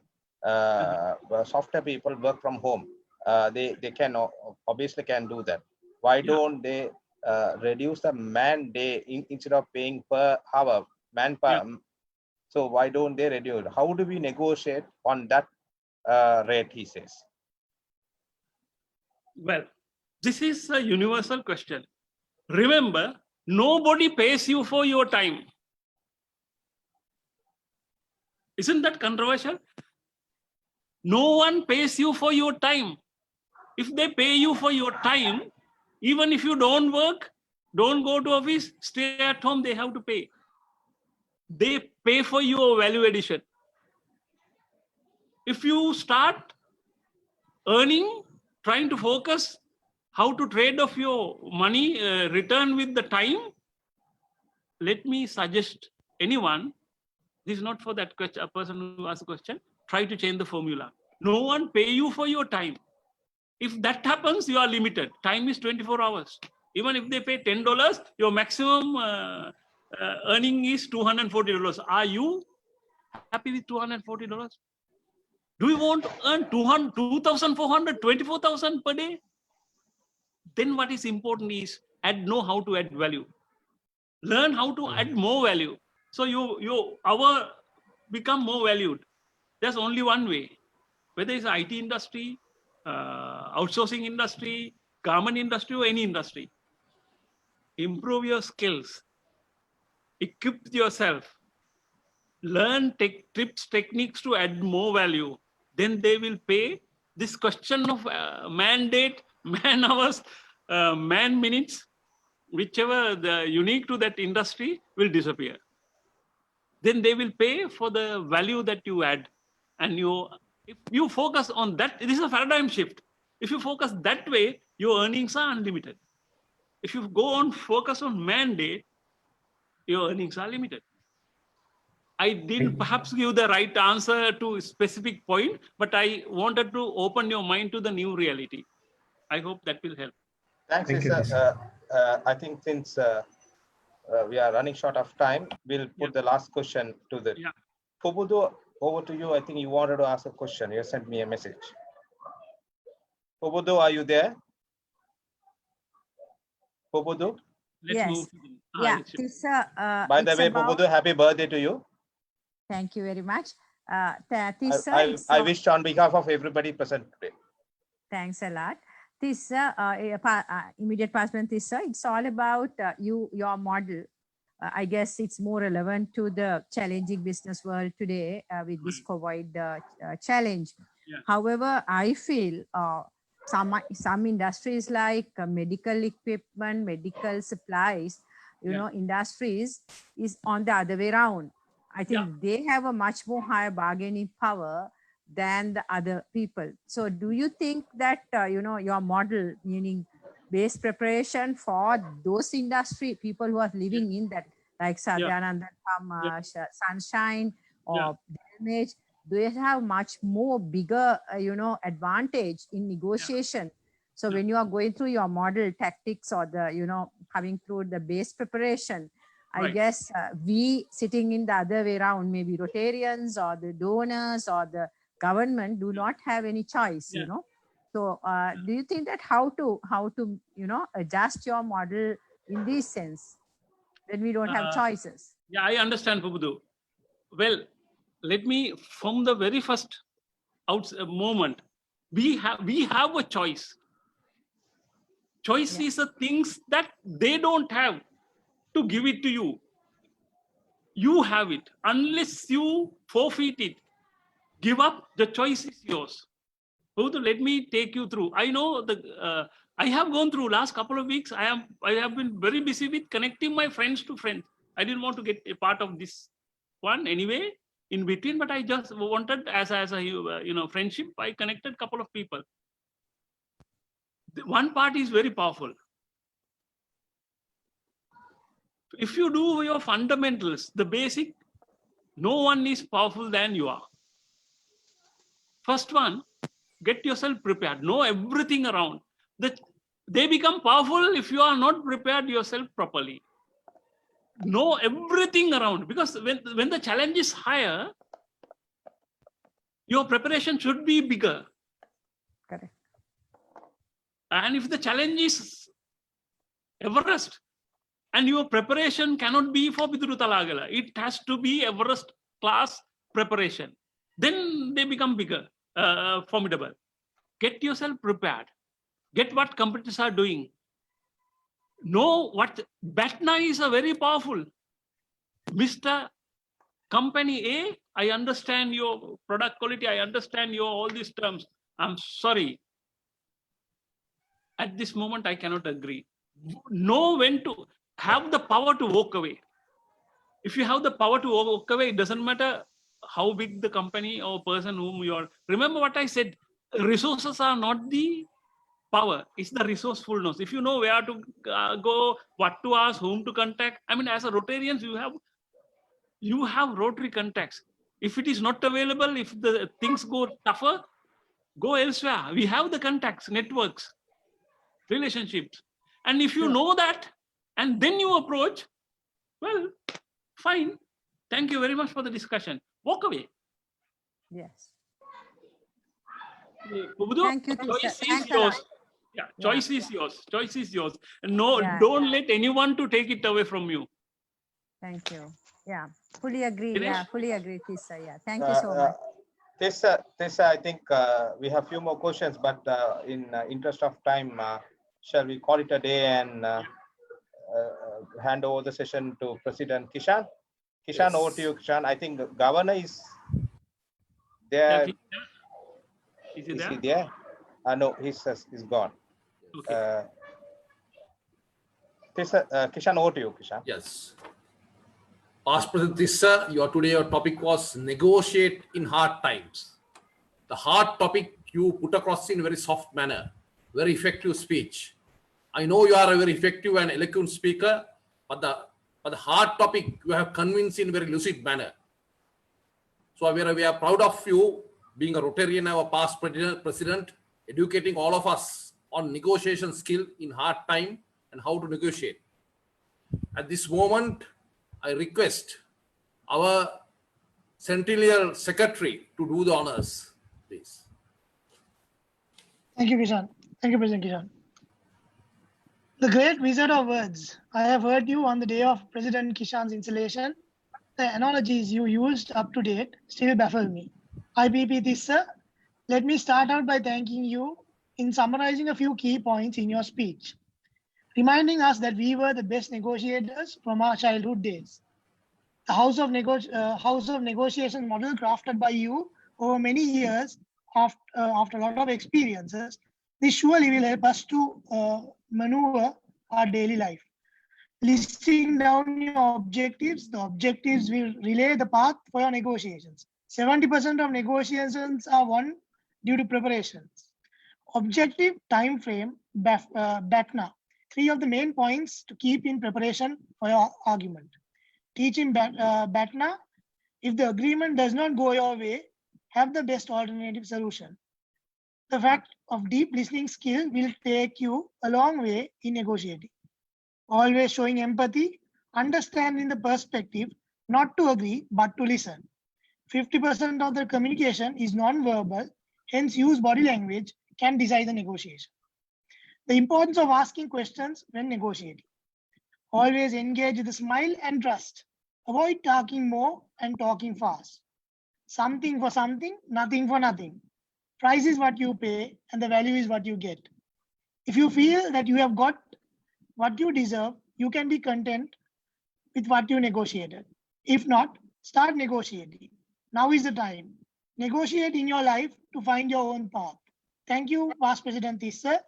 software people work from home. They can obviously can do that. Why Yeah. don't they reduce the man-day instead of paying per hour, manpower? Yeah. So why don't they reduce? How do we negotiate on that rate, he says? Well, this is a universal question. Remember, nobody pays you for your time. Isn't that controversial? No one pays you for your time. If they pay you for your time, even if you don't work, don't go to office, stay at home, they have to pay. They pay for your value addition. If you start earning, trying to focus how to trade off your money return with the time, let me suggest anyone, this is not for that question, a person who asked a question, try to change the formula. No one pay you for your time. If that happens, you are limited. Time is 24 hours. Even if they pay $10, your maximum earning is $240. Are you happy with $240? Do you want to earn 2,400, 24,000 per day? Then what is important is know how to add value. Learn how to add more value. So you become more valued. There's only one way. Whether it's IT industry, outsourcing industry, garment industry, or any industry. Improve your skills. Equip yourself. Learn tips, techniques to add more value. Then they will pay. This question of mandate, man hours, man minutes, whichever the unique to that industry will disappear. Then they will pay for the value that you add. And if you focus on that, this is a paradigm shift. If you focus that way, your earnings are unlimited. If you go on focus on mandate, your earnings are limited. I didn't perhaps give the right answer to a specific point, but I wanted to open your mind to the new reality. I hope that will help. Thanks, Thank you, Lisa. I think since we are running short of time, we'll put the last question to the. Yeah. Kobudo, over to you. I think you wanted to ask a question. You sent me a message. Pobudu, are you there? Pobudu? Let's Yes. move. Yeah, It's- Tissa, By the it's way, about- Pobudu, happy birthday to you. Thank you very much. Tissa, it's I wish on behalf of everybody present today. Thanks a lot. Tissa, immediate past present Tissa, it's all about your model. I guess it's more relevant to the challenging business world today with this COVID challenge. Yeah. However, I feel some industries like medical equipment, medical supplies, industries is on the other way around. I think they have a much more higher bargaining power than the other people. So do you think that, your model, meaning base preparation for those industry, people who are living in that, like Sadhyanandan from Sunshine or Damage, they have much more bigger, advantage in negotiation. So when you are going through your model tactics or the, coming through the base preparation, I Right. guess we sitting in the other way around, maybe Rotarians or the donors or the government do not have any choice, Yeah. So do you think that how to adjust your model in this sense when we don't have choices? Yeah, I understand, Pubudu. Well, let me, from the very first moment, we have a choice. Choice is the things that they don't have to give it to you. You have it. Unless you forfeit it, give up, the choice is yours. Pubudu, let me take you through. I know I have gone through last couple of weeks. I have been very busy with connecting my friends to friends. I didn't want to get a part of this one anyway in between, but I just wanted as a friendship. I connected a couple of people. One part is very powerful. If you do your fundamentals, the basic, no one is powerful than you are. First one, get yourself prepared. Know everything around. They become powerful if you are not prepared yourself properly. Know everything around, because when the challenge is higher, your preparation should be bigger. Correct. And if the challenge is Everest, and your preparation cannot be for Pidurutalagala, it has to be Everest class preparation. Then they become bigger, formidable. Get yourself prepared. Get what competitors are doing. Know what BATNA is a very powerful. Mr. Company A, I understand your product quality. I understand your all these terms. I'm sorry. At this moment, I cannot agree. Know when to have the power to walk away. If you have the power to walk away, it doesn't matter how big the company or person whom you are. Remember what I said, resources are not the power, it's the resourcefulness. If you know where to go, what to ask, whom to contact. I mean, as a Rotarians, you have Rotary contacts. If it is not available, if the things go tougher, go elsewhere. We have the contacts, networks, relationships. And if you know that, and then you approach, well, fine. Thank you very much for the discussion. Walk away. Yes. Pubudu, Thank you, Tissa. choice is Thanks a lot. yours. Yeah, choice is yours. Choice is yours. No, Yeah. don't let anyone to take it away from you. Thank you. Yeah, fully agree. Dinesh? Yeah, fully agree, Tissa. Yeah, thank you so much. Tessa, I think we have few more questions, but in interest of time, shall we call it a day and hand over the session to President Kishan? Kishan, Yes. over to you, Kishan. I think the governor is Yeah, there. is he Is there? he there? No, he's gone. Okay. Kishan, over to you, Kishan. Yes. Past President Tissa, your topic was negotiate in hard times. The hard topic you put across in very soft manner, very effective speech. I know you are a very effective and eloquent speaker, but the hard topic you have convinced in very lucid manner. So we are proud of you being a Rotarian, our past president, educating all of us on negotiation skill in hard time and how to negotiate. At this moment, I request our Centennial Secretary to do the honors, please. Thank you, Kishan. Thank you, President Kishan. The great wizard of words. I have heard you on the day of President Kishan's installation. The analogies you used up to date still baffle me. IPP Tissa, let me start out by thanking you in summarizing a few key points in your speech, reminding us that we were the best negotiators from our childhood days. The House of Negotiation model crafted by you over many years after a lot of experiences, this surely will help us to maneuver our daily life. Listing down your objectives, the objectives will relay the path for your negotiations. 70% of negotiations are won due to preparations. Objective, time frame, BATNA. 3 of the main points to keep in preparation for your argument. Teaching BATNA, if the agreement does not go your way, have the best alternative solution. The fact of deep listening skill will take you a long way in negotiating. Always showing empathy, understanding the perspective, not to agree, but to listen. 50% of the communication is non-verbal, hence use body language can decide the negotiation. The importance of asking questions when negotiating. Always engage with a smile and trust. Avoid talking more and talking fast. Something for something, nothing for nothing. Price is what you pay and the value is what you get. If you feel that you have got what you deserve, you can be content with what you negotiated. If not, start negotiating. Now is the time. Negotiate in your life to find your own path. Thank you, Vice President Tissa,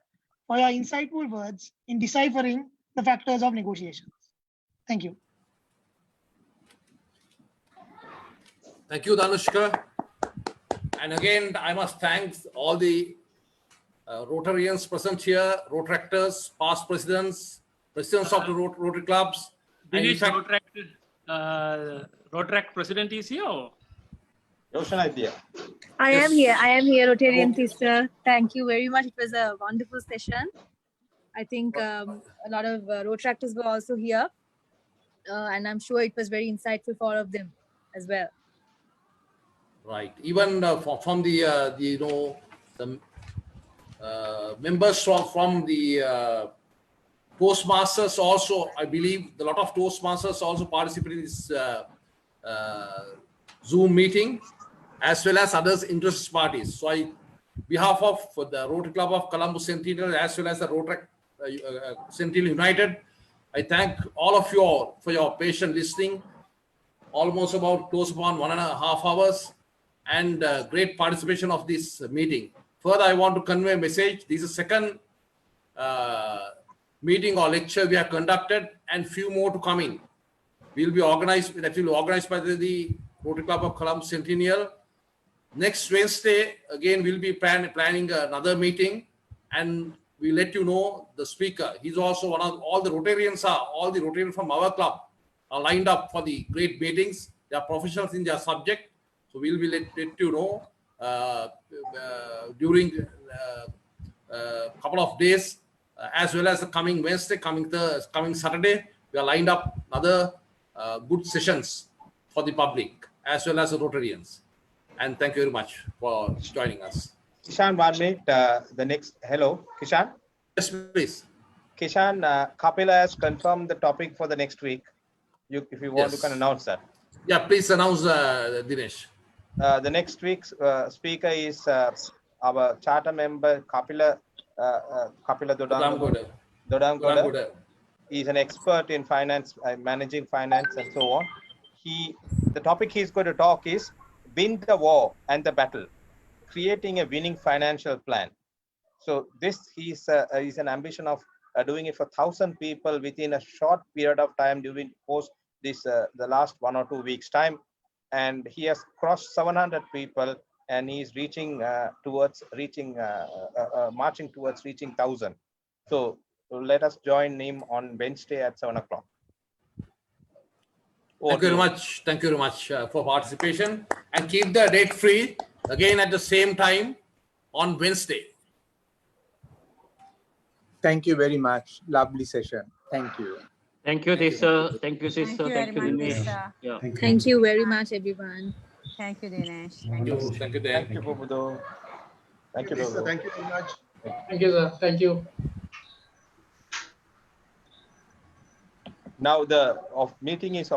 for your insightful words in deciphering the factors of negotiations. Thank you. Thank you, Danushka. And again, I must thank all the Rotarians present here, Rotractors, past presidents, presidents of the Rotary clubs. And in Dinesh, fact, Rotract president is here. Or? Roshan idea. I Yes. am here. I am here, Rotarian Okay. sister. Thank you very much. It was a wonderful session. I think a lot of Rotractors were also here. And I'm sure it was very insightful for all of them as well. Right. Even from the members from the Toastmasters also, I believe a lot of Toastmasters also participated in this Zoom meeting, as well as others interested parties. So I, behalf of the Rotary Club of Colombo Centennial, as well as the Rotary Centennial United, I thank all of you all for your patient listening, almost about close upon 1.5 hours, and great participation of this meeting. Further, I want to convey a message. This is second meeting or lecture we have conducted, and few more to come in. Will be organized, that will be organized by the Rotary Club of Colombo Centennial. Next Wednesday, again, we'll be planning another meeting, and we'll let you know the speaker. He's also one of all the Rotarians from our club are lined up for the great meetings. They are professionals in their subject. So we'll be let you know during a couple of days, as well as the coming Wednesday, coming Saturday. We are lined up other good sessions for the public as well as the Rotarians. And thank you very much for joining us. Kishan, 1 minute. The next, hello, Kishan. Yes, please. Kishan, Kapila has confirmed the topic for the next week. If you want, Yes. you can announce that. Yeah, please announce, Dinesh. The next week's speaker is our charter member Kapila Dodanggoda. Dodanggoda. He is an expert in finance, managing finance, and so on. The topic he's going to talk is win the war and the battle, creating a winning financial plan. So this is an ambition of doing it for 1,000 people within a short period of time during post this the last 1 or 2 weeks time. And he has crossed 700 people, and he's marching towards reaching 1,000. So let us join him on Wednesday at 7 o'clock. Thank you very much. Thank you very much for participation, and keep the date free again at the same time on Wednesday. Thank you very much. Lovely session. Thank you. Thank you, sister. Thank you, Thank sister. you very Thank you, much, Dinesh. Lisa. Yeah. Thank you very much, everyone. Thank you, Dinesh. Thank you. Thank you, Dan. Thank you, Bobudo. Thank you, Bobudo. Thank you very much. Thank you, sir. Thank you. Now the meeting is